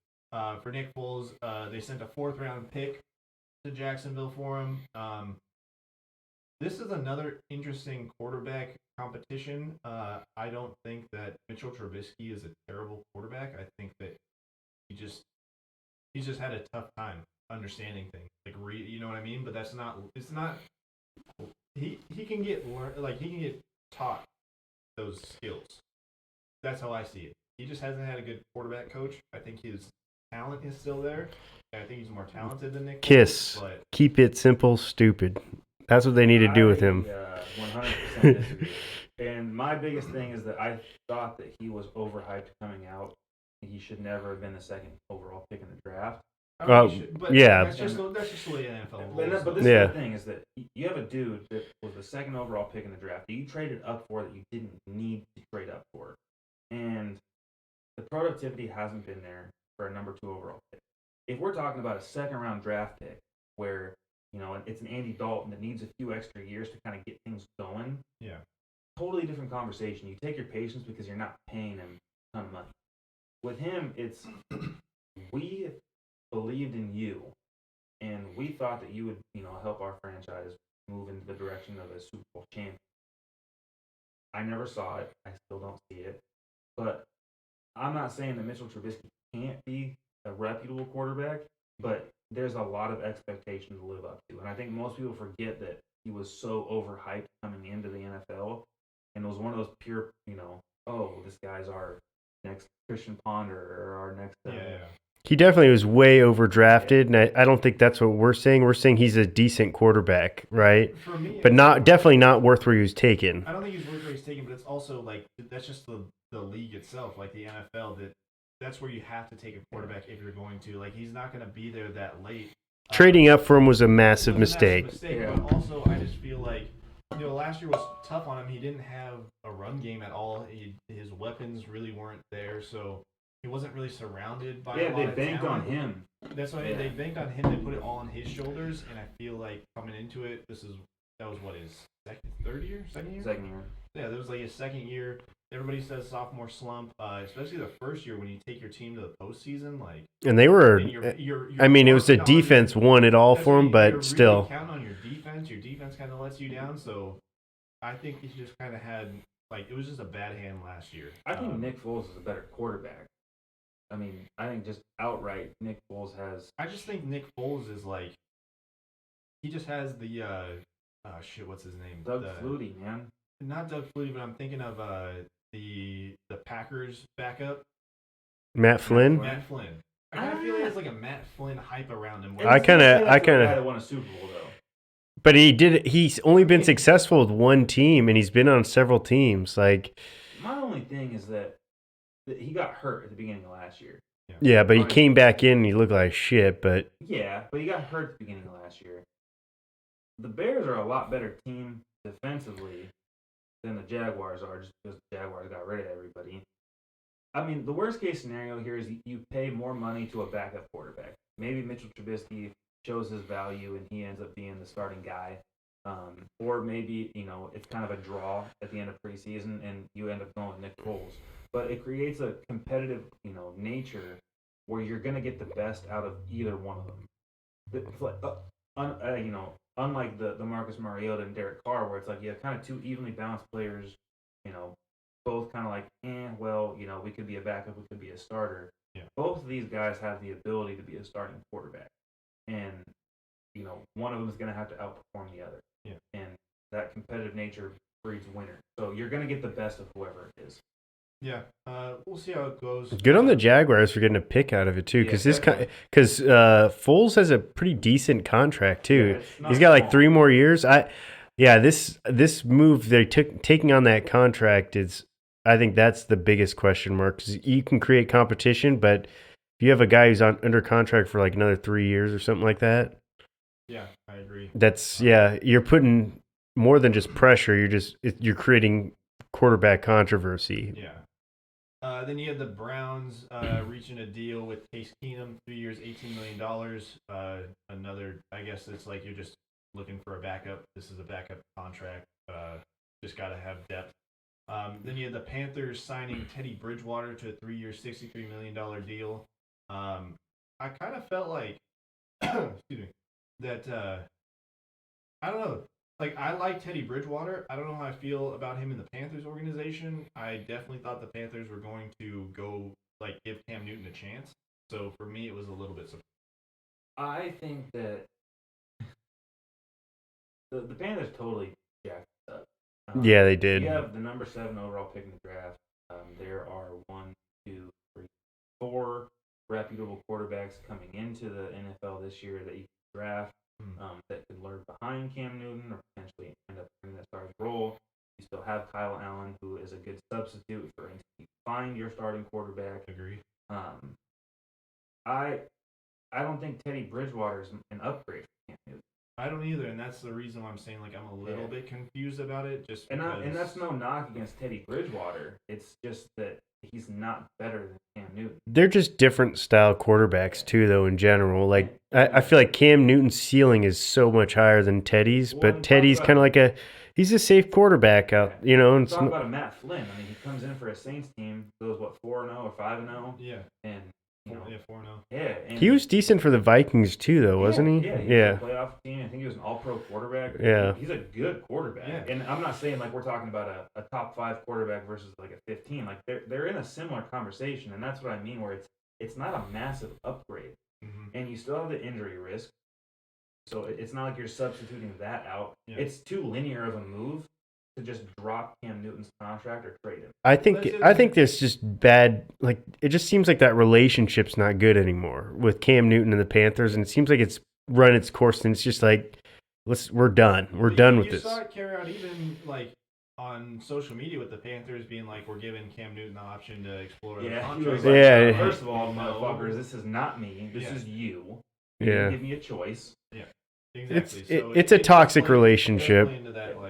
For Nick Foles, they sent a 4th round pick to Jacksonville for him. This is another interesting quarterback competition. I don't think that Mitchell Trubisky is a terrible quarterback. I think that he's just had a tough time understanding things. Like you know what I mean? But it's not. He can get taught those skills. That's how I see it. He just hasn't had a good quarterback coach. I think his talent is still there. I think he's more talented than Nick. But keep it simple, stupid. That's what they need to do with him. 100% disagree. And my biggest thing is that I thought that he was overhyped coming out. He should never have been the 2nd overall pick in the draft. Yeah. That's just the way NFL rolls. But this is the thing, is that you have a dude that was the 2nd overall pick in the draft that you traded up for that you didn't need to trade up for. And the productivity hasn't been there for a number 2 overall pick. If we're talking about a 2nd round draft pick where, it's an Andy Dalton that needs a few extra years to kind of get things going, totally different conversation. You take your patience because you're not paying him a ton of money. With him, it's we believed in you, and we thought that you would, help our franchise move into the direction of a Super Bowl champion. I never saw it. I still don't see it. But I'm not saying that Mitchell Trubisky can't be a reputable quarterback, but there's a lot of expectation to live up to. And I think most people forget that he was so overhyped coming into the NFL, and it was one of those pure, this guy's our next Christian Ponder or our next... He definitely was way overdrafted, and I don't think that's what we're saying. We're saying he's a decent quarterback, right? For me, but definitely not worth where he was taken. I don't think he's worth where he's taken, but it's also like that's just the league itself, like the NFL. That's where you have to take a quarterback if you're going to. Like he's not going to be there that late. Trading up for him was a massive mistake. But also, I just feel like last year was tough on him. He didn't have a run game at all. His weapons really weren't there, so. He wasn't really surrounded by a lot of talent. They banked on him. That's why they banked on him. They put it all on his shoulders, and I feel like coming into it, that was what, his second year? Second year. Yeah, that was like his 2nd year. Everybody says sophomore slump, especially the first year when you take your team to the postseason. And they were. It was the defense won it all for him, but still. Really counting on your defense. Your defense kind of lets you down. So I think he just kind of had it was just a bad hand last year. I think Nick Foles is a better quarterback. I mean, I think just outright, Nick Foles has... I just think Nick Foles is he just has the, what's his name? Doug Flutie, man. Not Doug Flutie, but I'm thinking of the Packers backup. Matt Flynn? Matt Flynn. I kind of feel like it's like a Matt Flynn hype around him. I kind of... guy that won a Super Bowl, though. But he's only been successful with one team, and he's been on several teams. Like, my only thing is that he got hurt at the beginning of last year. Yeah, but he came back in and he looked like shit. But yeah, but he got hurt at the beginning of last year. The Bears are a lot better team defensively than the Jaguars are, just because the Jaguars got rid of everybody. I mean, the worst case scenario here is you pay more money to a backup quarterback. Maybe Mitchell Trubisky shows his value and he ends up being the starting guy. Or maybe, it's kind of a draw at the end of preseason and you end up going with Nick Foles. But it creates a competitive, nature where you're going to get the best out of either one of them. Unlike the Marcus Mariota and Derek Carr, where it's like you have kind of two evenly balanced players, both kind of like, we could be a backup, we could be a starter. Yeah. Both of these guys have the ability to be a starting quarterback. And, one of them is going to have to outperform the other. Yeah. And that competitive nature breeds winners. So you're going to get the best of whoever it is. Yeah, we'll see how it goes. Good on the Jaguars for getting a pick out of it too, because Foles has a pretty decent contract too. He's got like 3 more years. This move they're taking on that contract is, I think that's the biggest question mark. Because you can create competition, but if you have a guy who's under contract for like another 3 years or something like that, yeah, I agree. You're putting more than just pressure. You're creating quarterback controversy. Yeah. Then you had the Browns reaching a deal with Case Keenum, 3 years, $18 million. Another, I guess it's like you're just looking for a backup. This is a backup contract. Just got to have depth. Then you had the Panthers signing Teddy Bridgewater to a 3-year, $63 million deal. I kind of felt like, excuse me, that, I don't know. Like, I like Teddy Bridgewater. I don't know how I feel about him in the Panthers organization. I definitely thought the Panthers were going to go, give Cam Newton a chance. So, for me, it was a little bit surprising. I think that the Panthers totally jacked up. Yeah, they did. You have the number 7 overall pick in the draft. There are 4 reputable quarterbacks coming into the NFL this year that you can draft. That could learn behind Cam Newton or potentially end up in that starting role. You still have Kyle Allen, who is a good substitute for instance. You find your starting quarterback. Agree. I don't think Teddy Bridgewater is an upgrade for Cam Newton. I don't either, and that's the reason why I'm saying I'm a little bit confused about it. Just because... and that's no knock against Teddy Bridgewater. It's just that he's not better than Cam Newton. They're just different style quarterbacks too, though. In general, like I feel like Cam Newton's ceiling is so much higher than Teddy's, but Teddy's kind of like he's a safe quarterback out, And talk about a Matt Flynn. I mean, he comes in for a Saints team, goes 4-0 or 5-0. Yeah, and 4-0. Yeah, and he was decent for the Vikings too, though, wasn't he? Yeah, was a playoff team. I think he was an All-Pro quarterback. Yeah, he's a good quarterback. Yeah. And I'm not saying we're talking about a top 5 quarterback versus a 15. They're in a similar conversation, and that's what I mean. Where it's not a massive upgrade, and you still have the injury risk. So it's not like you're substituting that out. Yeah. It's too linear of a move to just drop Cam Newton's contract or trade him. I think there's just bad. Like, it just seems like that relationship's not good anymore with Cam Newton and the Panthers, and it seems like it's run its course, and it's just like, we're done. We're done with this. You saw it carry out even on social media with the Panthers being like, we're giving Cam Newton the option to explore the contract. First of all, motherfuckers, this is not me. This is you. You give me a choice. Yeah. Exactly. It's a toxic relationship.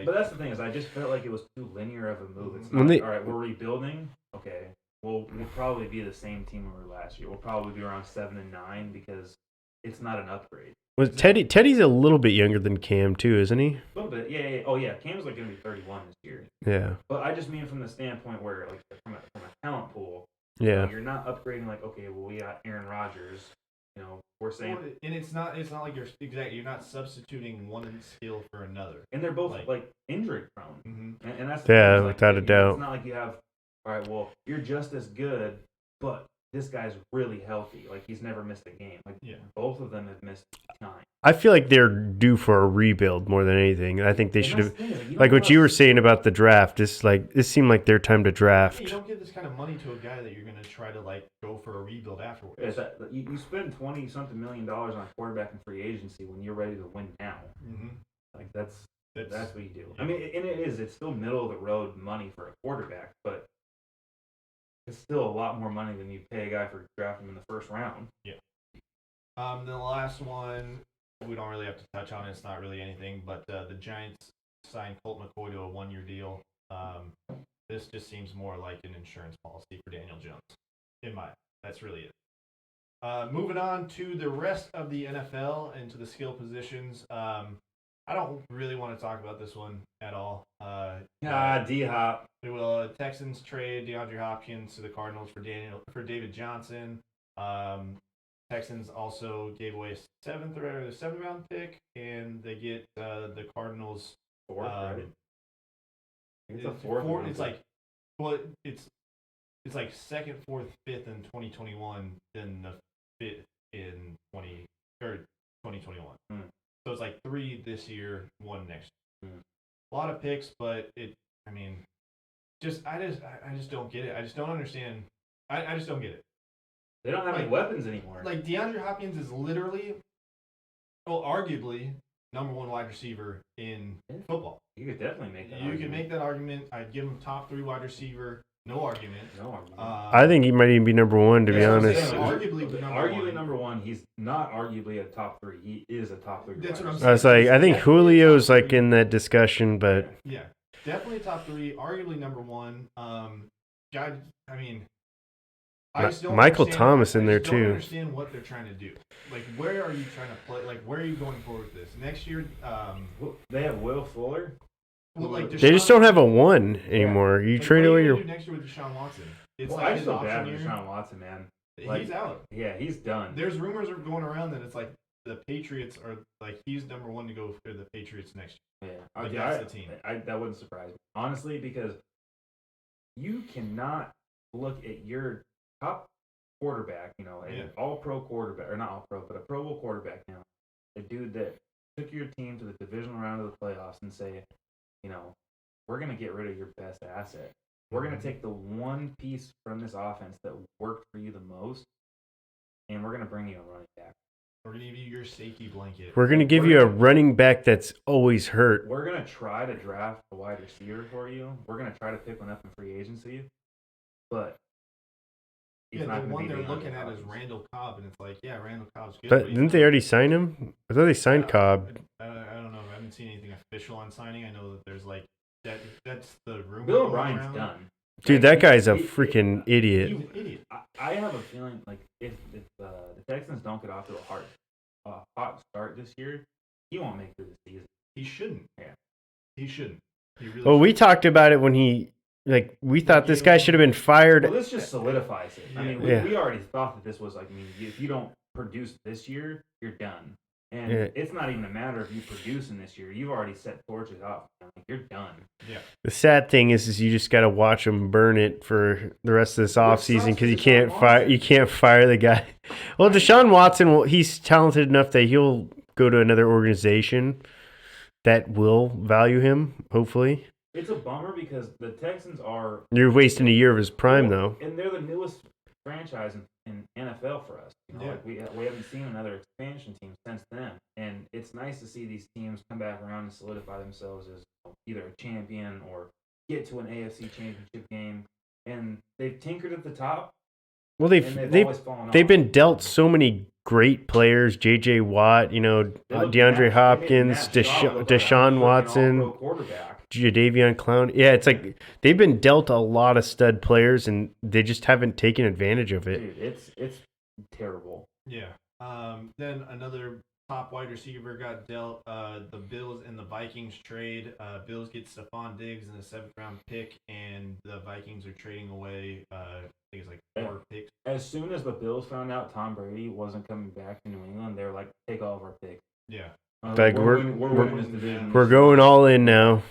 But that's the thing is, I just felt like it was too linear of a move. It's not all right, we're rebuilding. Okay, we'll probably be the same team we were last year. We'll probably be around 7-9 because it's not an upgrade. Teddy's a little bit younger than Cam too, isn't he? A little bit, yeah. Oh yeah, Cam's going to be 31 this year. Yeah. But I just mean from the standpoint where from a talent pool. Yeah. You're not upgrading okay, well, we got Aaron Rodgers. We're saying, and it's not like you're not substituting one skill for another, and they're both injury prone, and that's without a doubt. It's not like you have, all right, well, you're just as good, but this guy's really healthy, he's never missed a game. Both of them have missed time. I feel like they're due for a rebuild more than anything. I think they should have, what you were saying about the draft. This seemed like their time to draft. You don't give this kind of money to a guy that you're going to try to go for a rebuild afterwards. You spend $20-something million on a quarterback in free agency when you're ready to win now. Like that's what you do. I mean, and it's still middle of the road money for a quarterback, but it's still a lot more money than you pay a guy for drafting him in the first round. Yeah. The last one we don't really have to touch on. It's not really anything, but the Giants signed Colt McCoy to a 1-year deal. This just seems more like an insurance policy for Daniel Jones. That's really it. Moving on to the rest of the NFL and to the skill positions. I don't really want to talk about this one at all. D-Hop. Texans trade DeAndre Hopkins to the Cardinals for David Johnson. Texans also gave away a seventh round pick, and they get the Cardinals. Fourth, right? It's a fourth. It's like, well, it's like second, fourth, fifth in 2021, then the fifth in 2021. So it's like 3 this year, 1 next year. A lot of picks, but I just don't get it. I just don't understand. I just don't get it. They don't have any weapons anymore. Like DeAndre Hopkins is literally, arguably, number 1 wide receiver in football. You could definitely make that argument. You could make that argument. I'd give him top 3 wide receiver. No argument. I think he might even be number 1, to be honest. Arguably number 1. He's not arguably a top 3. He is a top 3. That's what I'm saying. I was like, I think Julio's like in that discussion, but yeah, definitely top 3. Arguably number 1. Michael Thomas in there too. I don't understand what they're trying to do. Like, where are you trying to play? Like, where are you going forward with this next year? They have Will Fuller. Well, they just don't have a 1 anymore. You trade away your next year with Deshaun Watson. I just feel bad for Deshaun Watson, man. He's out. Yeah, he's done. There's rumors are going around that it's like the Patriots are like he's number 1 to go for the Patriots next year. Yeah, that's the team. That wouldn't surprise me, honestly, because you cannot look at your top quarterback, an all-pro quarterback, or not all-pro, but a Pro Bowl quarterback now, a dude that took your team to the divisional round of the playoffs and say, we're going to get rid of your best asset. We're going to take the one piece from this offense that worked for you the most, and we're going to bring you a running back. We're going to give you your safety blanket. We're going to give you a running back that's always hurt. We're going to try to draft a wide receiver for you. We're going to try to pick one up in free agency, but the one they're looking at is Randall Cobb, and it's like, Randall Cobb's good. But didn't they already sign him? I thought they signed Cobb. I don't know. I haven't seen anything official on signing. I know that there's like that's the rumor. Bill O'Brien's done. Dude, that guy's a freaking idiot. He's an idiot. I have a feeling like if the Texans don't get off to a hot start this year, he won't make it through the season. He shouldn't. Yeah, he shouldn't. He really shouldn't. We talked about it when we thought this guy should have been fired. Well, this just solidifies it. I mean, we already thought that this was like, if you don't produce this year, you're done. And it's not even a matter of you producing this year. You've already set torches off. Like, you're done. Yeah. The sad thing is you just got to watch him burn it for the rest of this offseason because you can't fire the guy. Well, Deshaun Watson, he's talented enough that he'll go to another organization that will value him, hopefully. It's a bummer because the Texans are... You're wasting a year of his prime, though. And they're the newest franchise in NFL for us. Like we haven't seen another expansion team since then. And it's nice to see these teams come back around and solidify themselves as either a champion or get to an AFC championship game. And they've tinkered at the top. Well, they've been dealt so many great players, J.J. Watt, DeAndre Hopkins, Deshaun Watson, Jadeveon Clowney. Yeah, it's like they've been dealt a lot of stud players, and they just haven't taken advantage of it. Dude, it's terrible. Yeah. Then another top wide receiver got dealt. The Bills and the Vikings trade. Bills get Stefon Diggs in the 7th round pick, and the Vikings are trading away. I think it's like 4 picks. As soon as the Bills found out Tom Brady wasn't coming back to New England, they were like, "Take all of our picks." Yeah. We're going all in now.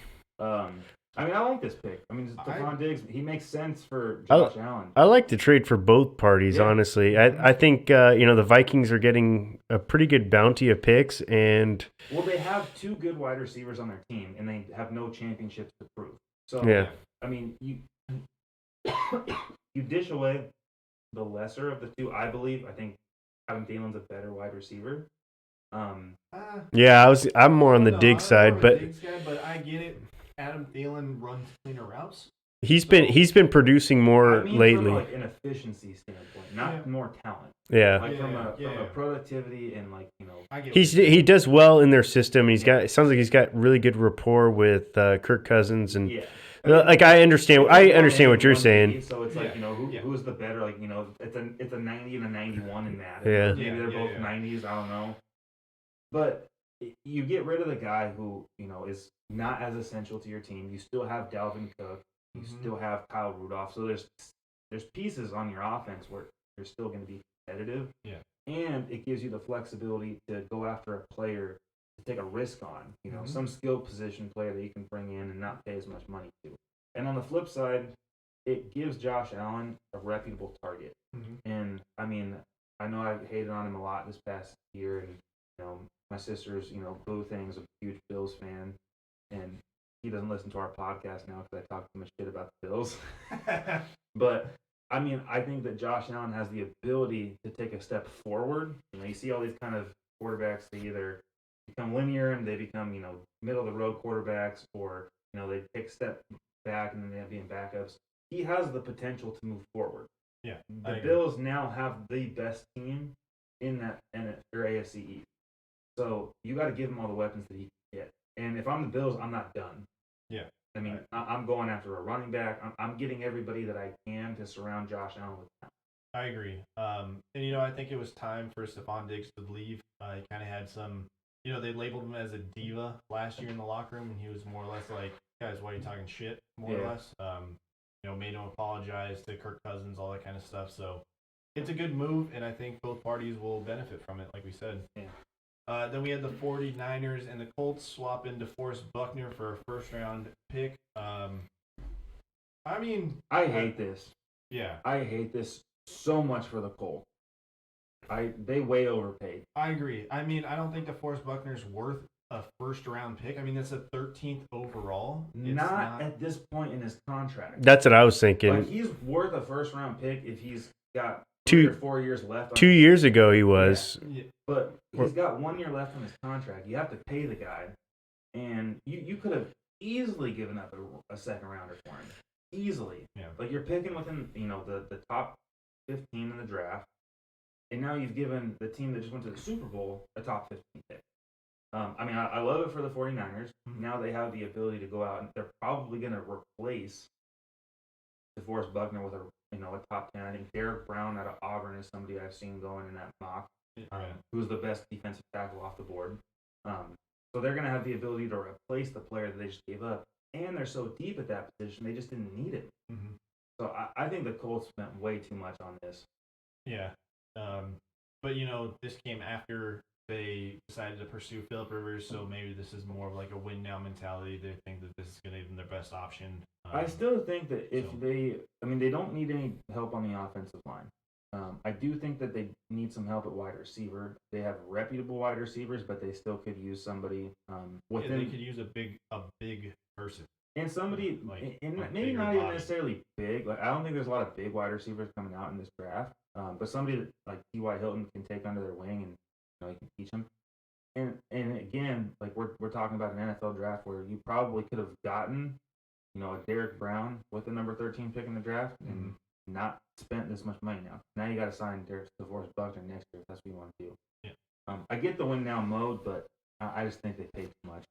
I like this pick. Stefon Diggs, he makes sense for Josh Allen. I like the trade for both parties, honestly. I think the Vikings are getting a pretty good bounty of picks, and they have 2 good wide receivers on their team, and they have no championships to prove. So you dish away the lesser of the 2. I think Adam Thielen's a better wide receiver, Yeah, I'm more on the Diggs side, but Diggs guy, but I get it. Adam Thielen runs cleaner routes. he's been producing more lately. From like an efficiency standpoint, not more talent. Yeah. Like from a productivity and like he does well in their system. And it sounds like he's got really good rapport with Kirk Cousins and like I understand what you're saying. So it's like who's the better, like it's a 90 and a 91 in that. Yeah. Maybe they're both 90s. I don't know. But you get rid of the guy who is not as essential to your team. You still have Dalvin Cook. You still have Kyle Rudolph. So there's pieces on your offense where you're still going to be competitive. Yeah. And it gives you the flexibility to go after a player to take a risk on. Some skill position player that you can bring in and not pay as much money to. And on the flip side, it gives Josh Allen a reputable target. And I mean, I know I hated on him a lot this past year, and my sister's Boo Thing's a huge Bills fan, and he doesn't listen to our podcast now because I talk too much shit about the Bills. But I mean, I think that Josh Allen has the ability to take a step forward. You see all these kind of quarterbacks, they either become linear and they become middle of the road quarterbacks, or they take a step back and then they have being backups. He has the potential to move forward. Yeah, the Bills now have the best team in that AFC East. So you got to give him all the weapons that he can get. And if I'm the Bills, I'm not done. Yeah. I mean, I'm going after a running back. I'm getting everybody that I can to surround Josh Allen with talent. I agree. And I think it was time for Stefon Diggs to leave. He kind of had some, they labeled him as a diva last year in the locker room, and he was more or less like, guys, why are you talking shit? More or less. Made him apologize to Kirk Cousins, all that kind of stuff. So it's a good move, and I think both parties will benefit from it, like we said. Yeah. Then we had the 49ers and the Colts swap in DeForest Buckner for a first-round pick. I hate this. Yeah. I hate this so much for the Colts. They way overpaid. I agree. I mean, I don't think DeForest Buckner's worth a first-round pick. I mean, that's a 13th overall. Not at this point in his contract. That's what I was thinking. Like, he's worth a first-round pick if he's got 3 or 4 years left. 2 years ago he was. Yeah. But he's got 1 year left on his contract. You have to pay the guy. And you could have easily given up a second-rounder for him. Easily. Yeah. Like, you're picking within, the top 15 in the draft. And now you've given the team that just went to the Super Bowl a top 15 pick. I love it for the 49ers. Now they have the ability to go out, and they're probably going to replace DeForest Buckner with a top 10. I think Derek Brown out of Auburn is somebody I've seen going in that mock, who's the best defensive tackle off the board. So they're going to have the ability to replace the player that they just gave up. And they're so deep at that position, they just didn't need it. So I think the Colts spent way too much on this. Yeah. But, this came after they decided to pursue Phillip Rivers, so maybe this is more of like a win-now mentality. They think that this is going to be their best option. I still think that they don't need any help on the offensive line. I do think that they need some help at wide receiver. They have reputable wide receivers, but they still could use somebody within. They could use a big person. And somebody, maybe not even necessarily big. Like, I don't think there's a lot of big wide receivers coming out in this draft. But somebody that, like T.Y. Hilton, can take under their wing and you can teach them. And again, like we're talking about an NFL draft where you probably could have gotten, a Derek Brown with the number 13 pick in the draft and not spent this much money now. Now you got to sign DeForest Buckner next year if that's what you want to do. Yeah. I get the win now mode, but I just think they paid too much.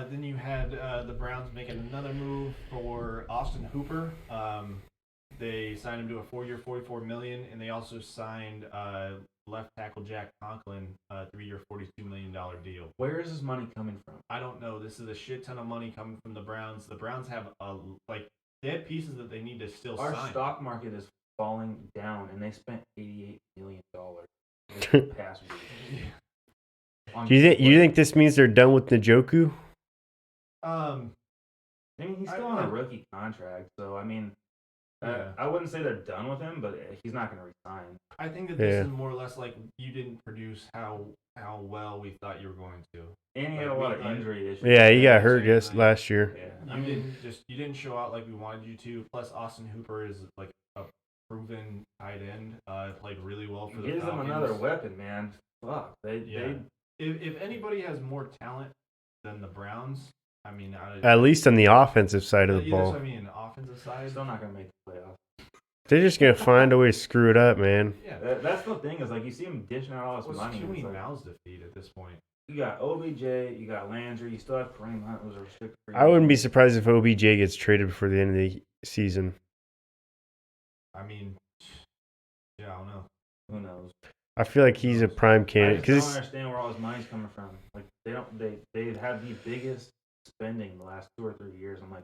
Then you had the Browns making another move for Austin Hooper. They signed him to a 4-year, $44 million, and they also signed left tackle Jack Conklin, 3-year, $42 million deal. Where is this money coming from? I don't know. This is a shit ton of money coming from the Browns. The Browns have they have pieces that they need to still sign. Our stock market is falling down, and they spent $88 million this past week. Do you think this means they're done with Njoku? He's still on a rookie contract, so I wouldn't say they're done with him, but he's not going to resign. I think that this is more or less like you didn't produce how well we thought you were going to. And he had a lot of injury issues. Yeah, he got hurt last year. Yeah. You didn't show out like we wanted you to. Plus, Austin Hooper is like proven tight end. Played really well for the Gives Falcons. them another weapon, man. Fuck. If anybody has more talent than the Browns, I mean, at least on the offensive side of the ball. That's what I mean. Offensive side, still not gonna make the playoffs. They're just gonna find a way to screw it up, man. Yeah, that's the thing is like you see them dishing out all this money. Too many mouths to feed at this point. You got OBJ, you got Landry, you still have Kareem Hunt, who's a restricted free I wouldn't be surprised if OBJ gets traded before the end of the season. I mean, yeah, I don't know. Who knows? I feel like he's a prime candidate. I just don't understand where all his money's coming from. Like they had the biggest spending the last 2 or 3 years. I'm like,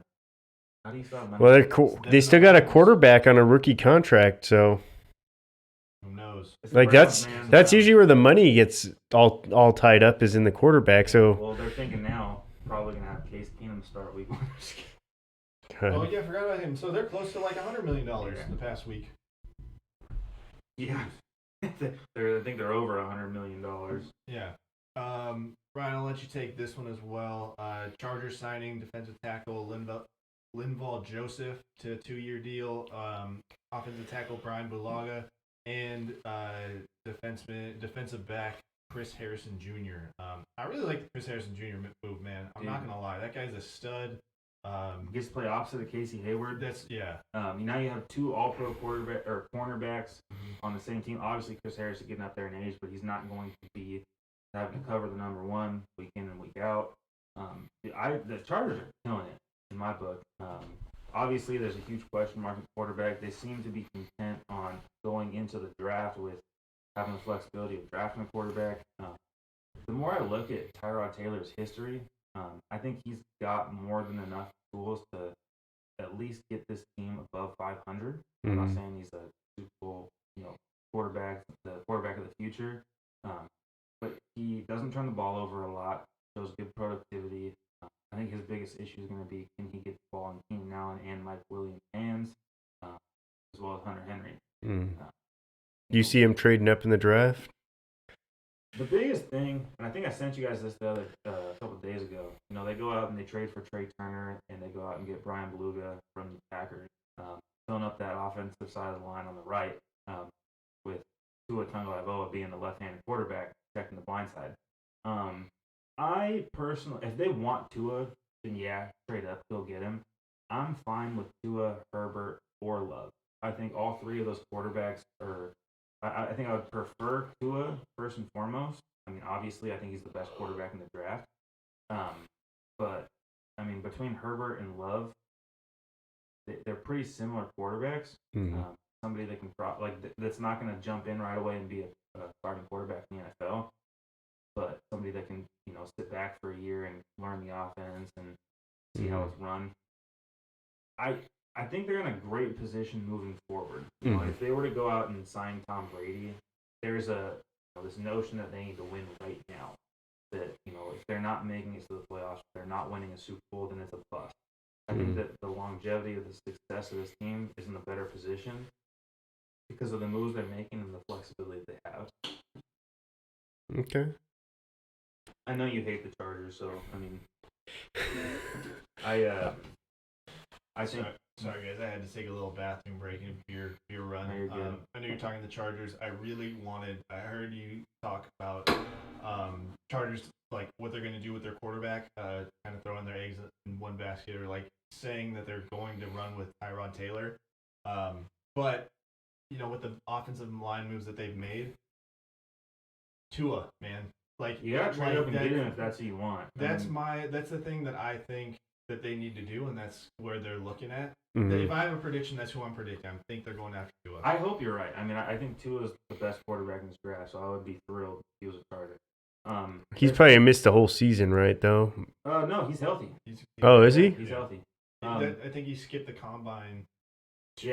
how do you still have money? Well, they still got a quarterback on a rookie contract, so who knows? Like that's usually where the money gets all tied up is in the quarterback. So well, they're thinking now probably gonna have Case Keenum start week 1. Oh yeah, I forgot about him. So they're close to like $100 million in the past week. Yeah, I think they're over $100 million. Yeah. Ryan, I'll let you take this one as well. Chargers signing defensive tackle Linval Joseph to a 2-year deal. Offensive tackle Brian Bulaga and defensive back Chris Harrison Jr. I really like the Chris Harrison Jr. move, man. I'm not gonna lie, that guy's a stud. Gets to play opposite of Casey Hayward. Yeah. Now you have 2 All-Pro cornerbacks on the same team. Obviously, Chris Harris is getting up there in age, but he's not going to be having to cover the number 1 week in and week out. The Chargers are killing it in my book. Obviously, there's a huge question mark at quarterback. They seem to be content on going into the draft with having the flexibility of drafting a quarterback. The more I look at Tyrod Taylor's history, I think he's got more than enough tools to at least get this team above 500. I'm not saying he's a Super Bowl, quarterback, the quarterback of the future, but he doesn't turn the ball over a lot. Shows good productivity. I think his biggest issue is going to be can he get the ball in Keenan Allen and Mike Williams' hands, as well as Hunter Henry. You see him trading up in the draft? The biggest thing, and I think I sent you guys this the other couple of days ago. They go out and they trade for Trey Turner, and they go out and get Brian Beluga from the Packers, filling up that offensive side of the line on the right, with Tua Tagovailoa being the left-handed quarterback, checking the blind side. I personally, if they want Tua, then yeah, trade up, go get him. I'm fine with Tua, Herbert, or Love. I think all 3 of those quarterbacks are. I think I would prefer Tua first and foremost. I mean, obviously, I think he's the best quarterback in the draft. But I mean, between Herbert and Love, they're pretty similar quarterbacks. Somebody that can that's not going to jump in right away and be a starting quarterback in the NFL, but somebody that can sit back for a year and learn the offense and see how it's run. I think they're in a great position moving forward. If they were to go out and sign Tom Brady, there's this notion that they need to win right now. That if they're not making it to the playoffs, if they're not winning a Super Bowl, then it's a bust. I think that the longevity of the success of this team is in a better position because of the moves they're making and the flexibility they have. Okay. I know you hate the Chargers, so I mean, I think. Sorry guys, I had to take a little bathroom break and beer run. No, you're good. I know you're talking the Chargers. I heard you talk about Chargers, like what they're going to do with their quarterback, kind of throwing their eggs in one basket, or like saying that they're going to run with Tyrod Taylor. But with the offensive line moves that they've made, Tua, man, like you got to trade up and get him if that's what you want. That's the thing that I think that they need to do, and that's where they're looking at. If I have a prediction, that's who I'm predicting. I think they're going after Tua. I hope you're right. I mean, I think Tua is the best quarterback in this draft, so I would be thrilled if he was a Charger. He's probably missed the whole season, right? Though. No, he's healthy. Is he? He's healthy. I think he skipped the combine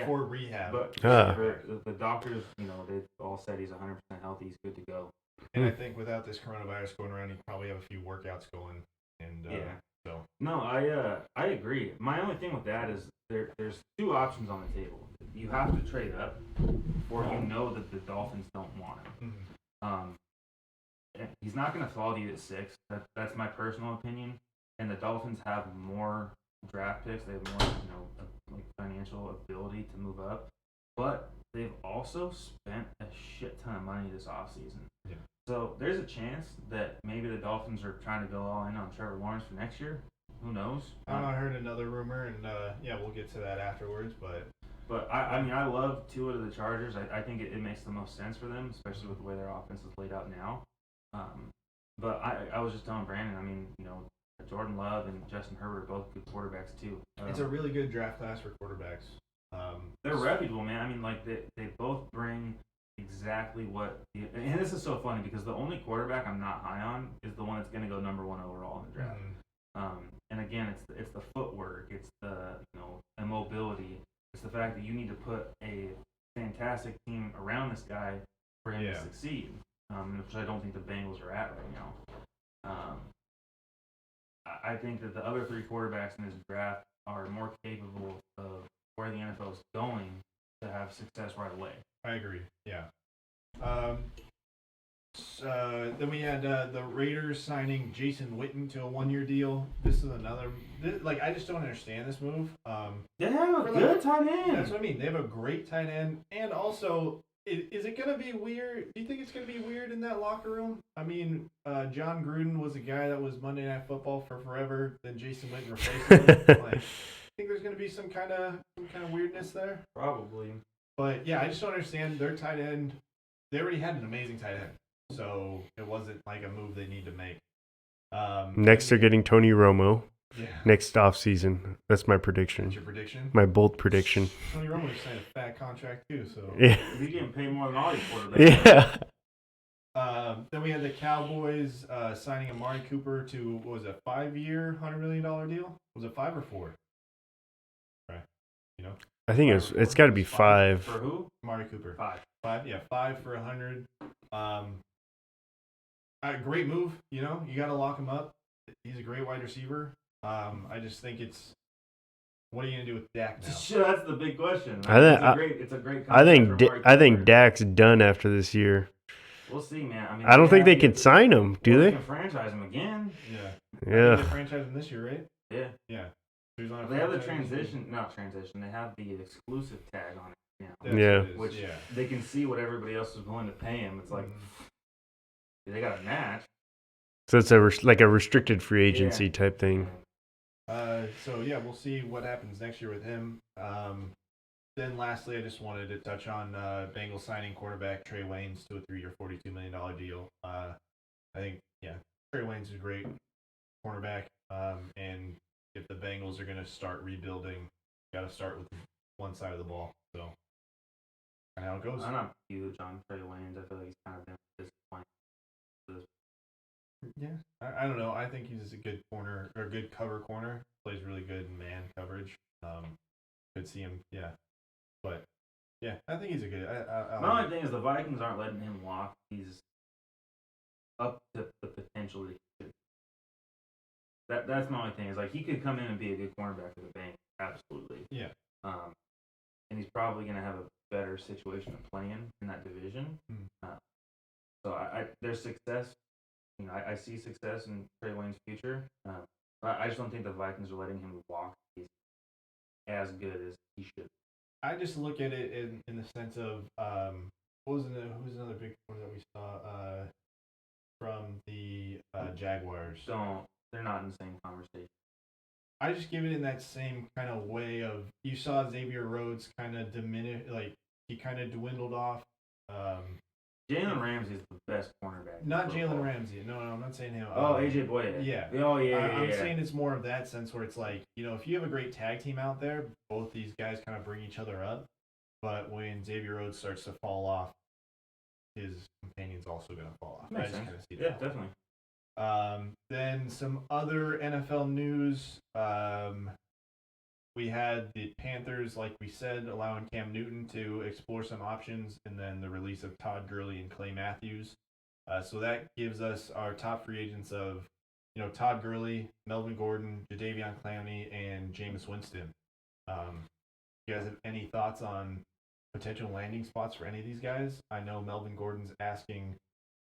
for rehab. But the doctors, they've all said he's 100% healthy. He's good to go. And I think without this coronavirus going around, he'd probably have a few workouts going. And so. No, I agree. My only thing with that is there's 2 options on the table. You have to trade up, or that the Dolphins don't want him. He's not going to fall to you at 6. That's my personal opinion. And the Dolphins have more draft picks. They have more, financial ability to move up. but they've also spent a shit ton of money this offseason. Yeah. So there's a chance that maybe the Dolphins are trying to go all in on Trevor Lawrence for next year. Who knows? I heard another rumor, and we'll get to that afterwards. But I mean, I love Tua to the Chargers. I think it makes the most sense for them, especially with the way their offense is laid out now. But I was just telling Brandon, I mean, Jordan Love and Justin Herbert are both good quarterbacks too. It's a really good draft class for quarterbacks. They're reputable, man. I mean, like they both bring exactly what. And this is so funny because the only quarterback I'm not high on is the one that's going to go number 1 overall in the draft. And again, it's the footwork, it's the immobility, it's the fact that you need to put a fantastic team around this guy for him to succeed, which I don't think the Bengals are at right now. I think that the other 3 quarterbacks in this draft are more capable of where the NFL is going to have success right away. I agree. Yeah. Then we had the Raiders signing Jason Witten to a 1-year deal. This is another. I just don't understand this move. They have a good tight end. That's what I mean. They have a great tight end, and also, is it gonna be weird? Do you think it's gonna be weird in that locker room? I mean, John Gruden was a guy that was Monday Night Football for forever. Then Jason Witten replaced him. I think there's gonna be some kind of weirdness there. Probably. But yeah, I just don't understand their tight end. They already had an amazing tight end. So it wasn't like a move they need to make. Next, they're getting Tony Romo. Yeah. Next offseason. That's my prediction. That's your prediction? My bold prediction. Tony Romo just signed a fat contract too, so. Yeah. He's getting paid more than all these quarterbacks. Yeah. Then we had the Cowboys signing Amari Cooper to, what was it, 5-year, $100 million deal? Was it 5 or 4? Right. I think it's got to be 5. For who? Amari Cooper. 5. 5, yeah, 5 for 100. Great move. You got to lock him up. He's a great wide receiver. I just think what are you gonna do with Dak now? Sure, that's the big question. It's a great. I think Dak's done after this year. We'll see, man. I mean, I don't think they can sign him, do they? They can franchise him again. Yeah. Yeah. They franchise him this year, right? Yeah. Yeah. So he's on they have the transition. They have the exclusive tag on it now. Yeah. Which they can see what everybody else is willing to pay him. It's like they got a match. So it's a restricted free agency type thing. So yeah, we'll see what happens next year with him. Then lastly, I just wanted to touch on Bengals signing quarterback Trey Waynes to a 3-year, $42 million deal. I think Trey Waynes is a great cornerback. And if the Bengals are going to start rebuilding, got to start with one side of the ball. So kind of how it goes. I'm not huge on Trey Waynes. I feel like he's kind of been disappointing. Yeah, I don't know. I think he's a good corner or good cover corner. Plays really good in man coverage. Could see him, but I think he's a good. My only thing is the Vikings aren't letting him walk. He's up to the potential. That's my only thing is he could come in and be a good cornerback for the Bengals, absolutely. Yeah. And he's probably going to have a better situation of playing in that division. So there's success. I see success in Trey Wayne's future. I just don't think the Vikings are letting him walk. He's as good as he should. I just look at it in the sense of who's another big one that we saw from the Jaguars. They're not in the same conversation. I just give it in that same kind of way of you saw Xavier Rhodes kind of diminish, he kind of dwindled off. Jalen Ramsey is the best cornerback. Not Jalen Ramsey. No, I'm not saying him. AJ Boye. Yeah. Oh, yeah. I'm saying it's more of that sense where it's if you have a great tag team out there, both these guys kind of bring each other up. But when Xavier Rhodes starts to fall off, his companion's also going to fall off. Makes sense. See that. Yeah, definitely. Then some other NFL news. We had the Panthers, like we said, allowing Cam Newton to explore some options, and then the release of Todd Gurley and Clay Matthews. So that gives us our top free agents of, Todd Gurley, Melvin Gordon, Jadeveon Clowney, and Jameis Winston. You guys have any thoughts on potential landing spots for any of these guys? I know Melvin Gordon's asking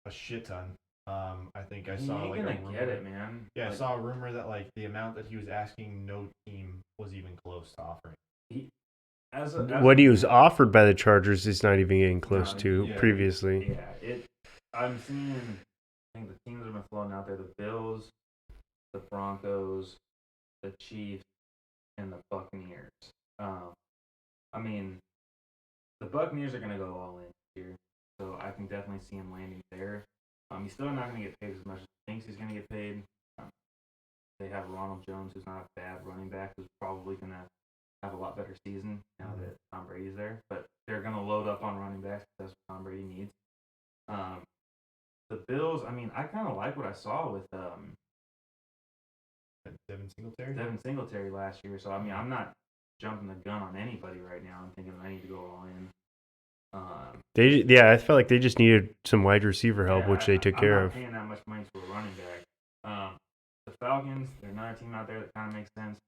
a shit ton. I think I saw a rumor. Get it, man. Yeah, I saw a rumor that the amount that he was asking, no team was even close to offering. what he was offered by the Chargers is not even getting close to yeah, previously. Yeah, I'm seeing. I think the teams that have been floating out there: the Bills, the Broncos, the Chiefs, and the Buccaneers. I mean, the Buccaneers are going to go all in here, so I can definitely see him landing there. He's still not going to get paid as much as he thinks he's going to get paid. They have Ronald Jones, who's not a bad running back, who's probably going to have a lot better season now that Tom Brady's there. But they're going to load up on running backs because that's what Tom Brady needs. The Bills, I mean, I kind of like what I saw with Devin Singletary last year. So, I mean, I'm not jumping the gun on anybody right now. I'm thinking I need to go all in. I felt like they just needed some wide receiver help, which they took care of. I'm not paying that much money for a running back. The Falcons, they're another team out there that kind of makes sense.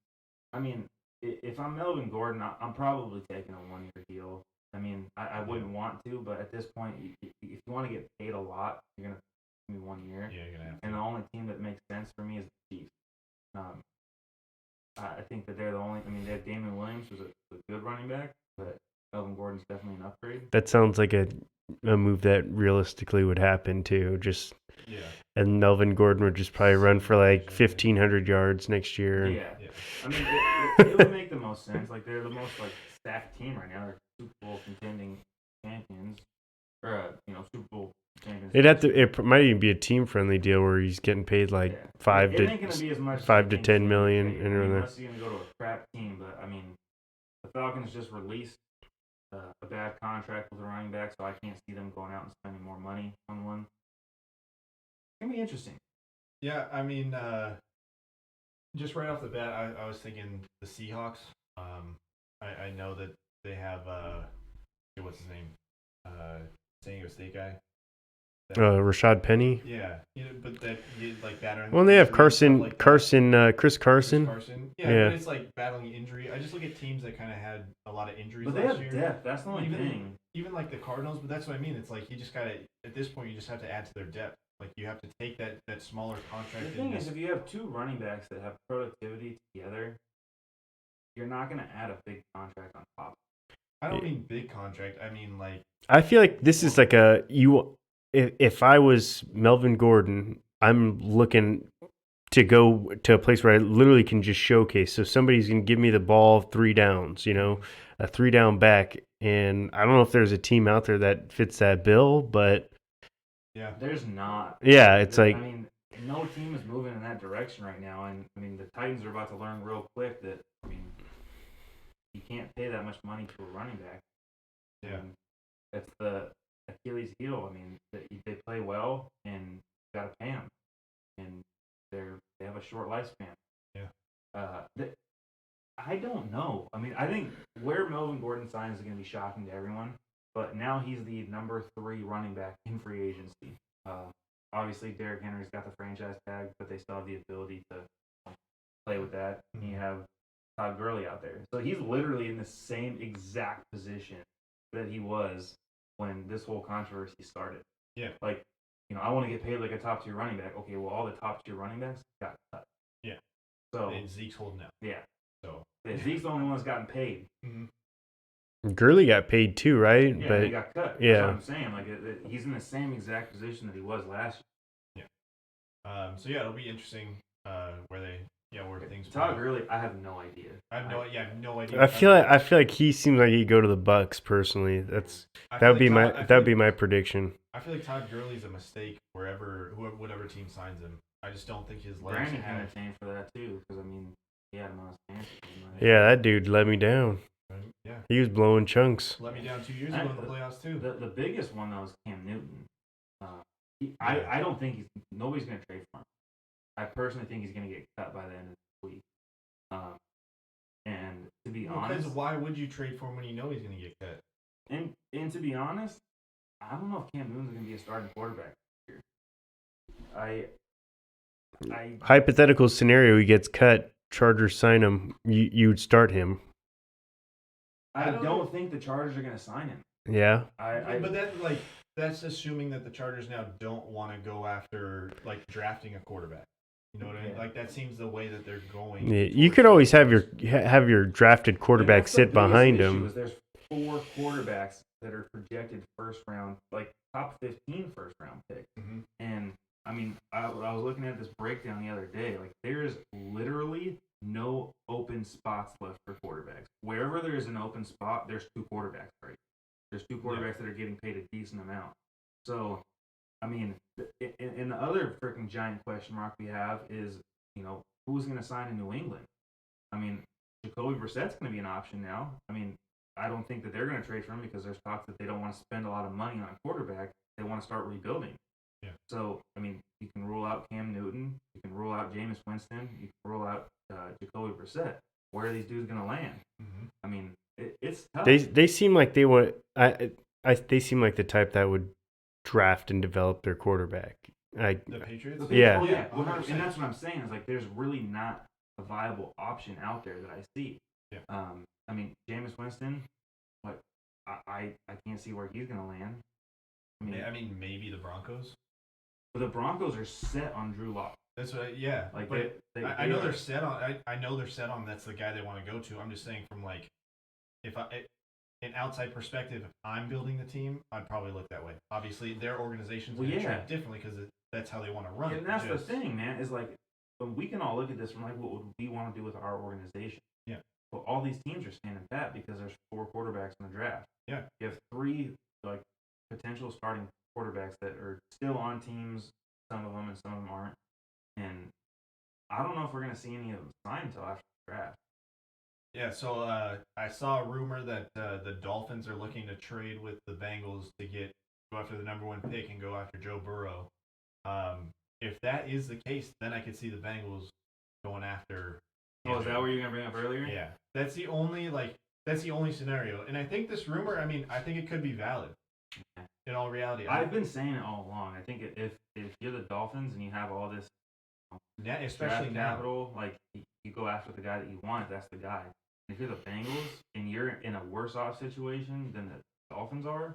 I mean, if I'm Melvin Gordon, I'm probably taking a one-year deal. I mean, I wouldn't want to, but at this point, if you want to get paid a lot, you're going to give me 1 year. Yeah, you're going to have to. And the only team that makes sense for me is the Chiefs. I think that they're the only. I mean, they have Damon Williams, who's a good running back, but Melvin Gordon's definitely an upgrade. That sounds like a move that realistically would happen too. And Melvin Gordon would just probably run for like 1,500 yards next year. Yeah. I mean, it would make the most sense. Like they're the most stacked team right now. They're Super Bowl contending champions, or Super Bowl champions. It might even be a team friendly deal where he's getting paid like $5 to $10 million. Unless you're gonna go to a crap team, but I mean, the Falcons just released a bad contract with a running back, so I can't see them going out and spending more money on one. It's gonna be interesting. Yeah, I mean, just right off the bat, I was thinking the Seahawks. I know that they have what's his name? San Diego State guy. Rashad Penny. Yeah, but that battering. Well, they have Chris Carson. Yeah, Yeah, but it's like battling injury. I just look at teams that kind of had a lot of injuries but last they year. have depth. That's the only thing. Even like the Cardinals, but that's what I mean. It's like you just gotta at this point you just have to add to their depth. Like you have to take that smaller contract. The thing is, if you have two running backs that have productivity together, you're not going to add a big contract on top. I don't mean big contract. I mean like. I feel like this is like if I was Melvin Gordon, I'm looking to go to a place where I literally can just showcase. So somebody's going to give me the ball 3 downs, a 3-down back. And I don't know if there's a team out there that fits that bill, but. Yeah, there's not. Yeah, it's like. I mean, no team is moving in that direction right now. And, I mean, the Titans are about to learn real quick that, I mean, you can't pay that much money to a running back. Yeah. And that's the Achilles heel. I mean, they play well, and you got to pay them. And they have a short lifespan. Yeah. I don't know. I mean, I think where Melvin Gordon signs is going to be shocking to everyone. But now he's the number 3 running back in free agency. Obviously, Derrick Henry's got the franchise tag, but they still have the ability to play with that. Mm-hmm. You have Todd Gurley out there. So he's literally in the same exact position that he was when this whole controversy started. Yeah. Like, I want to get paid like a top-tier running back. Okay, well, all the top-tier running backs got cut. Yeah. So and Zeke's holding out. Yeah. So Zeke's the only one that's gotten paid. Mm-hmm. Gurley got paid too, right? Yeah, but he got cut. Yeah, that's what I'm saying. Like he's in the same exact position that he was last year. Yeah. So yeah, it'll be interesting where things. Todd Gurley, I have no idea. I have no idea. I feel like he seems like he'd go to the Bucks personally. That would be my prediction. I feel like Todd Gurley's a mistake whatever team signs him. I just don't think his legs. Brandon kind of changed for that too, because I mean, he had him on his hands. Yeah, that dude let me down. Yeah. He was blowing chunks. Let me down 2 years ago in the playoffs too. The biggest one though is Cam Newton. I don't think nobody's going to trade for him. I personally think he's going to get cut by the end of the week. And to be honest, why would you trade for him when you know he's going to get cut? And to be honest, I don't know if Cam Newton's going to be a starting quarterback this year. Hypothetical scenario, he gets cut. Chargers sign him. You'd start him. I don't think the Chargers are going to sign him. Yeah. But that's assuming that the Chargers now don't want to go after drafting a quarterback. You know what I mean? Like that seems the way that they're going. Yeah, you could always have your drafted quarterback sit behind him. There's 4 quarterbacks that are projected first round, like top 15 first round picks. Mm-hmm. And I mean, I was looking at this breakdown the other day. Like there is literally no open spots left for quarterbacks. Wherever there is an open spot, there's 2 quarterbacks, right? There's 2 quarterbacks that are getting paid a decent amount. So, I mean, and the other freaking giant question mark we have is, who's going to sign in New England? I mean, Jacoby Brissett's going to be an option now. I mean, I don't think that they're going to trade for him because there's talk that they don't want to spend a lot of money on a quarterback. They want to start rebuilding. Yeah. So, I mean, you can rule out Cam Newton. You can rule out Jameis Winston. You can rule out Jacoby Brissett. Where are these dudes going to land? Mm-hmm. I mean, it's tough. They seem like they want. They seem like the type that would draft and develop their quarterback. The Patriots? Yeah. Oh, yeah. 100%. And that's what I'm saying. Is like there's really not a viable option out there that I see. Yeah. I mean, Jameis Winston, but I can't see where he's going to land. I mean, maybe the Broncos. But the Broncos are set on Drew Lock. That's what. Like I know they're set on. I know they're set on. That's the guy they want to go to. I'm just saying from like, an outside perspective, if I'm building the team, I'd probably look that way. Obviously, their organization's going to treat differently because that's how they want to run it. And that's the thing, man. Is like, we can all look at this from like, what would we want to do with our organization? Yeah. Well, all these teams are standing pat because there's 4 quarterbacks in the draft. Yeah. You have 3 like potential starting quarterbacks that are still on teams. Some of them and some of them aren't. And I don't know if we're going to see any of them sign until after the draft. Yeah, so I saw a rumor that the Dolphins are looking to trade with the Bengals to go after the number 1 pick and go after Joe Burrow. If that is the case, then I could see the Bengals going after. Oh, is that what you were gonna bring up earlier? Yeah, that's the only scenario. And I think this rumor, I think it could be valid. In all reality, I've been saying it all along. I think if you're the Dolphins and you have all this, especially draft capital, like you go after the guy that you want, that's the guy. If you're the Bengals and you're in a worse off situation than the Dolphins are,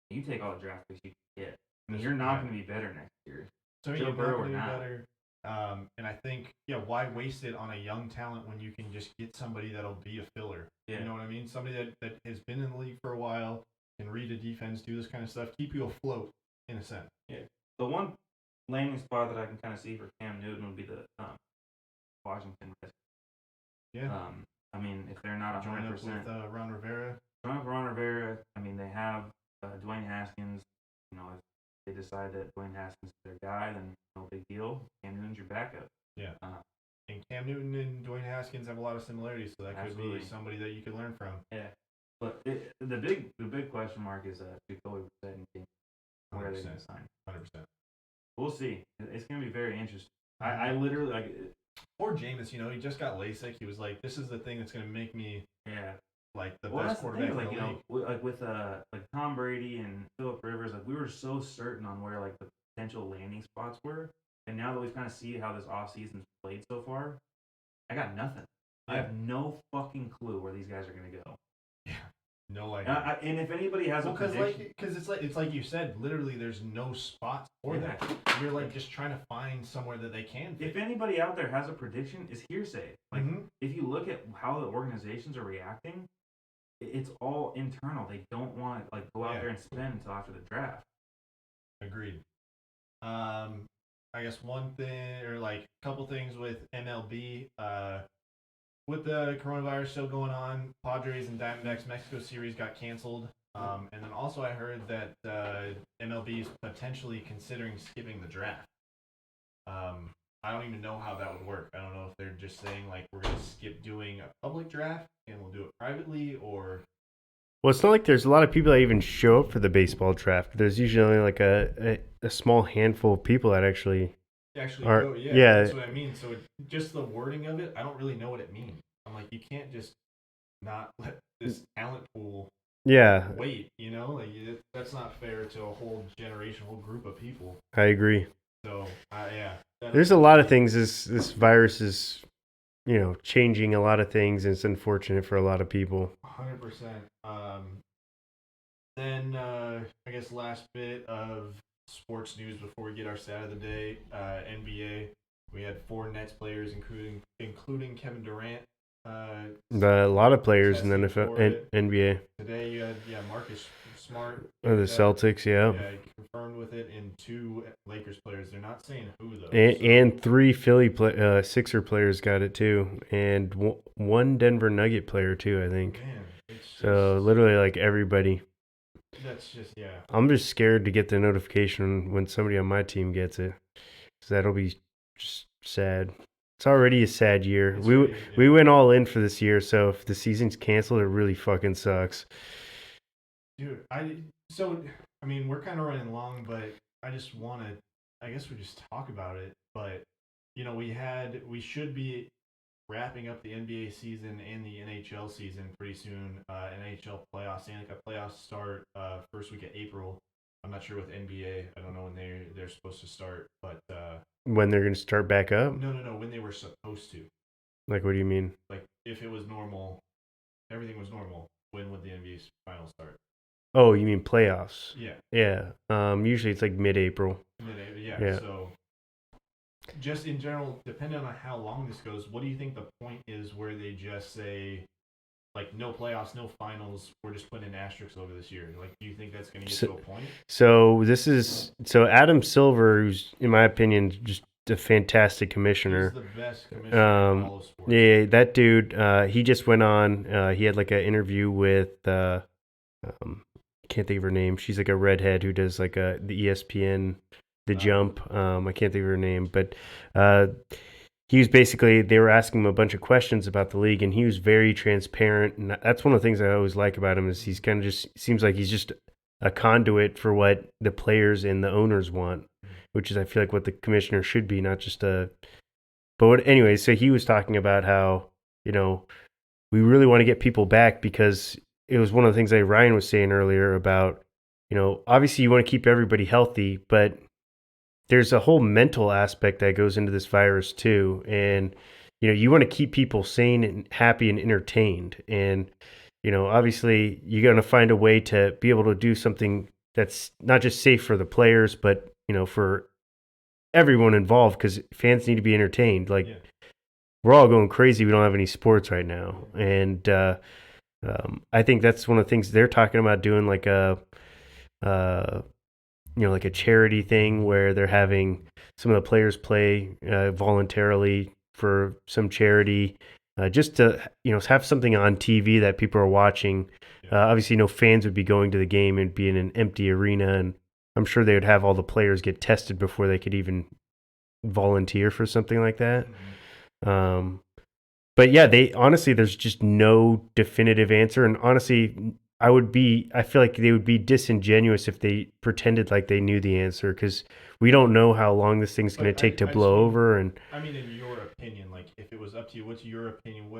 you take all the draft picks you can get. I mean, you're not going to be better next year. So you're not going to be better. And I think, why waste it on a young talent when you can just get somebody that'll be a filler? Yeah. You know what I mean? Somebody that has been in the league for a while, can read a defense, do this kind of stuff, keep you afloat in a sense. Yeah. The one landing spot that I can kind of see for Cam Newton would be the Washington Redskins. Yeah. I mean, if they're not 100%. Join up with Ron Rivera. Join up with Ron Rivera. I mean, they have Dwayne Haskins. If they decide that Dwayne Haskins is their guy, then no big deal. Cam Newton's your backup. Yeah. And Cam Newton and Dwayne Haskins have a lot of similarities, so that could be somebody that you could learn from. Yeah. But the big question mark is Jacoby Brissett and where they're going to sign. 100%. We'll see. It's going to be very interesting. I literally like. Poor Jameis, he just got LASIK. He was like, "This is the thing that's going to make me like the best quarterback." Like like with like Tom Brady and Phillip Rivers, like we were so certain on where like the potential landing spots were, and now that we kind of see how this offseason's played so far, I got nothing. I have no fucking clue where these guys are going to go. Yeah, no idea. And if anybody has a prediction, because it's like you said, literally, there's no spots for that. You're like just trying to find somewhere that they can fit. If anybody out there has a prediction, it's hearsay. Like if you look at how the organizations are reacting, it's all internal. They don't want to go out there and spend until after the draft. Agreed. I guess one thing or a couple things with MLB. With the coronavirus still going on, Padres and Diamondbacks Mexico series got canceled. And then also I heard that MLB is potentially considering skipping the draft. I don't even know how that would work. I don't know if they're just saying we're going to skip doing a public draft and we'll do it privately, or. Well, it's not like there's a lot of people that even show up for the baseball draft. There's usually only a small handful of people that actually go. Yeah, that's what I mean. So just the wording of it, I don't really know what it means. I'm like, you can't just not let this talent pool wait, that's not fair to a whole generational group of people. I agree. So, there's a lot of things this virus is, changing a lot of things, and it's unfortunate for a lot of people. 100%. Then, I guess last bit of sports news before we get our stat of the day, NBA. We had 4 Nets players, including Kevin Durant. A lot of players in the NFL and NBA. Today you had Marcus Smart. The Celtics, yeah. Confirmed with it, and 2 Lakers players. They're not saying who though. And 3 Philly Sixer players got it too, and 1 Denver Nugget player too, I think. Man, so literally like everybody. That's just I'm just scared to get the notification when somebody on my team gets it, because that'll be just sad. It's already a sad year. We went all in for this year, so if the season's canceled, it really fucking sucks. Dude, we're kind of running long, but I just want to, I guess we just talk about it. But we should be wrapping up the NBA season and the NHL season pretty soon. NHL playoffs, Stanley Cup playoffs start first week of April. I'm not sure with NBA. I don't know when they're supposed to start, but when they're going to start back up? No. When they were supposed to. Like, what do you mean? Like, if it was normal, everything was normal, when would the NBA finals start? Oh, you mean playoffs? Yeah. Yeah. Usually it's like mid-April. Mid-April, yeah. So, just in general, depending on how long this goes, what do you think the point is where they just say, like, no playoffs, no finals, we're just putting an asterisk over this year? Like, do you think that's going to get to a point? So Adam Silver, who's, in my opinion, just a fantastic commissioner. He's the best commissioner in all of sports. Yeah, that dude, he just went on, he had like an interview with, I can't think of her name. She's like a redhead who does like the ESPN, The Jump. I can't think of her name, but he was basically, they were asking him a bunch of questions about the league, and he was very transparent. And that's one of the things I always like about him, is he's kind of just, seems like he's just a conduit for what the players and the owners want, which is, I feel like, what the commissioner should be, not just a. But anyway, so he was talking about how, we really want to get people back, because it was one of the things that Ryan was saying earlier about, obviously you want to keep everybody healthy, but there's a whole mental aspect that goes into this virus too. And, you want to keep people sane and happy and entertained. And, obviously you're going to find a way to be able to do something that's not just safe for the players, but, for everyone involved, because fans need to be entertained. Like, we're all going crazy. We don't have any sports right now. And, I think that's one of the things they're talking about doing, like like a charity thing where they're having some of the players play voluntarily for some charity, just to have something on TV that people are watching. Obviously, no fans would be going to the game and be in an empty arena, and I'm sure they would have all the players get tested before they could even volunteer for something like that. But yeah, there's just no definitive answer, and honestly, I feel like they would be disingenuous if they pretended like they knew the answer, because we don't know how long this thing's going to take to blow over. And I mean, in your opinion, like, if it was up to you, what's your opinion?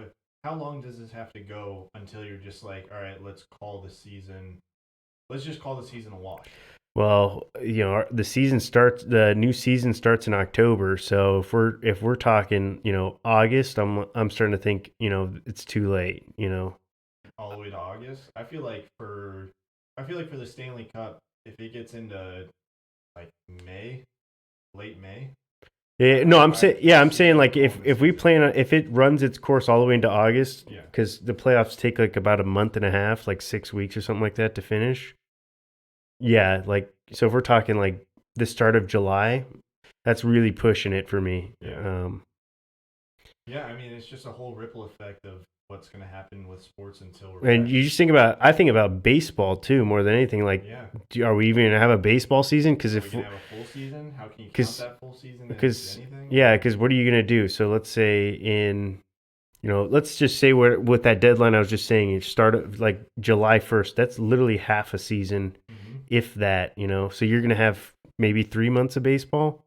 How long does this have to go until you're just like, all right, let's just call the season a wash? Well, the new season starts in October. So if we're talking, August, I'm starting to think, it's too late, all the way to August. I feel like for the Stanley Cup, if it gets into like late May. Yeah, no, I'm saying like if we plan if it runs its course all the way into August, because the playoffs take like about a month and a half, like 6 weeks or something like that to finish. Yeah, like, so if we're talking like the start of July, that's really pushing it for me. Yeah. I mean, it's just a whole ripple effect of what's going to happen with sports until we're and back. You just think about baseball too, more than anything. Like, are we even going to have a baseball season? Because if we can have a full season, how can you count that full season? Because what are you going to do? So let's say let's just say with that deadline I was just saying, you start like July 1st. That's literally half a season, if that. So you're going to have maybe 3 months of baseball,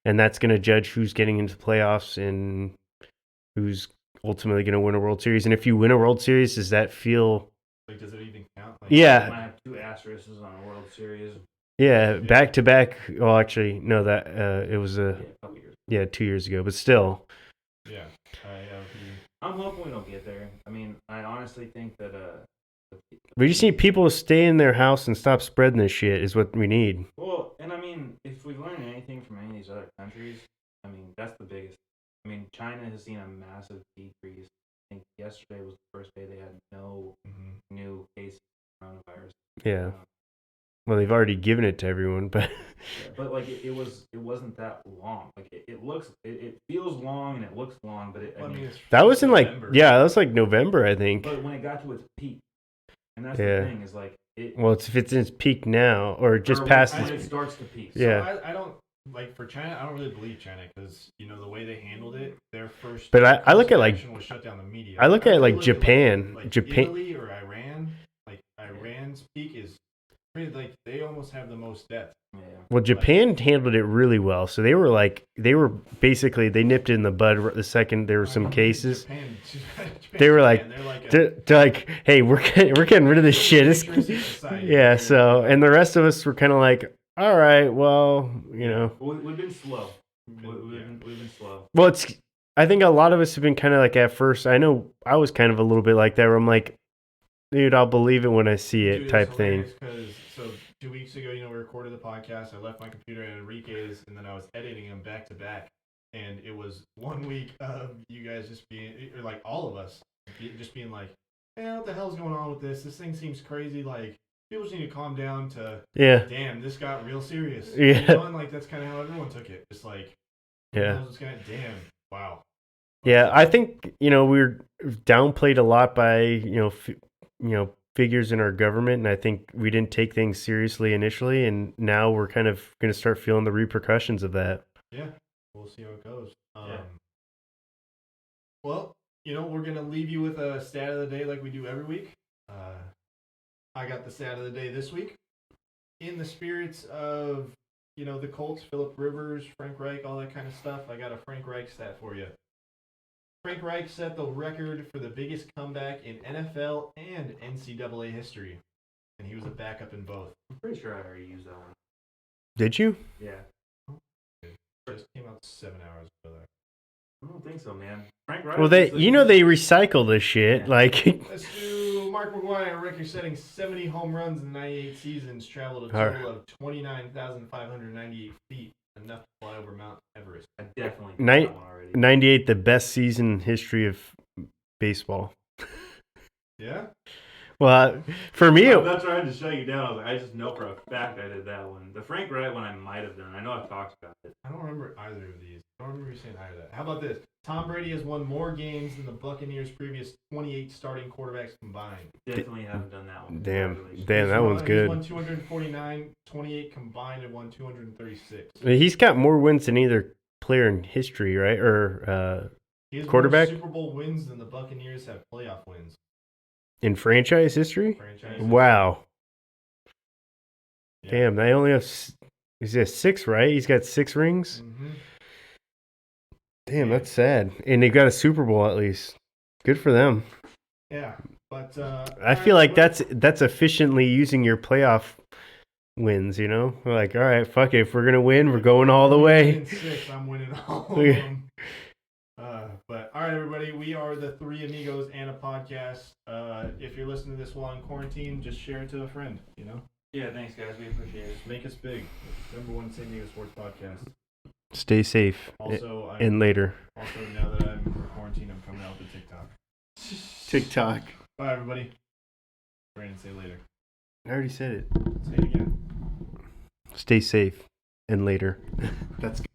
and that's going to judge who's getting into the playoffs and who's ultimately going to win a World Series. And if you win a World Series, does that feel like, does it even count? Like, I might have 2 asterisks on a World Series. Yeah, back to back. Well, actually, no, that it was 2 years ago, but still. Yeah, I'm hoping we don't get there. I mean, I honestly think that we just need people to stay in their house and stop spreading this shit is what we need. Well, and I mean, if we learn anything from any of these other countries, I I mean, that's the biggest. I mean, China has seen a massive decrease. I think yesterday was the first day they had no new cases of coronavirus. Yeah. Well, they've already given it to everyone, but but like it wasn't that long. Like it feels long and it looks long, but that was in November. That was like November, I think. But when it got to its peak, and that's the thing is like it. Well, if it's in its peak now or just past when it starts to peak. Yeah. So I don't like for China. I don't really believe China because the way they handled it, their first. But I look at like was shut down the media. I look at like Japan, Japan, Italy or Iran. Like Iran's peak is. Like they almost have the most deaths. Yeah. Well, Japan handled it really well. So they were basically they nipped it in the bud the second there were some cases. Japan, they were like, they're like, hey, we're getting rid of this shit. Yeah. So and the rest of us were kind of like, all right, well, we've been slow. We've been slow. Well, I think a lot of us have been kind of like at first. I know I was kind of a little bit like that. Where I'm like, dude, I'll believe it when I see it, type thing. So 2 weeks ago, we recorded the podcast. I left my computer at Enrique's, and then I was editing them back to back. And it was 1 week of you guys just being, or like all of us, just being like, hey, what the hell's going on with this? This thing seems crazy. Like, people just need to calm down to, damn, this got real serious. Yeah. And like, that's kind of how everyone took it. Just like, damn, wow. Yeah, I think, we were downplayed a lot by, figures in our government, and I think we didn't take things seriously initially, and now we're kind of going to start feeling the repercussions of that. Yeah, we'll see how it goes. Well, we're going to leave you with a stat of the day like we do every week. I got the stat of the day this week. In the spirits of, the Colts, Phillip Rivers, Frank Reich, all that kind of stuff, I got a Frank Reich stat for you. Frank Reich set the record for the biggest comeback in NFL and NCAA history, and he was a backup in both. I'm pretty sure I already used that one. Did you? Yeah. It just came out 7 hours ago. I don't think so, man. Frank Reich. Well, they recycle this shit. Yeah. Like, let's do Mark McGwire, record-setting 70 home runs in 98 seasons, traveled a total of 29,598 feet. Enough to fly over Mount Everest. I definitely did that one already. 98, the best season in history of baseball. Yeah? Well, for me... I'm not trying to shut you down. I just know for a fact I did that one. The Frank Wright one I might have done. I know I've talked about it. I don't remember either of these. I don't remember you saying either of that. How about this? Tom Brady has won more games than the Buccaneers' previous 28 starting quarterbacks combined. Definitely haven't done that one. Damn, that one's good. He's won 249, 28 combined, and won 236. He's got more wins than either player in history, right? Or he has quarterback? more Super Bowl wins than the Buccaneers have playoff wins. In franchise history? Wow. Yeah. Damn, they only have... He's got 6, right? He's got 6 rings? Mm-hmm. Damn, that's sad. And they got a Super Bowl at least. Good for them. Yeah, but... I feel like that's efficiently using your playoff wins, We're like, all right, fuck it. If we're going to win, we're going all the way. 6, I'm winning all of them. But all right, everybody, we are the Three Amigos and a podcast. If you're listening to this while in quarantine, just share it to a friend, Yeah, thanks, guys. We appreciate it. Make us big. #1 San Diego sports podcast. Stay safe. Also, and later. Also, now that I'm quarantined, I'm coming out with TikTok. TikTok. Bye, everybody. Brandon, say later. I already said it. Say it again. Stay safe and later. That's good.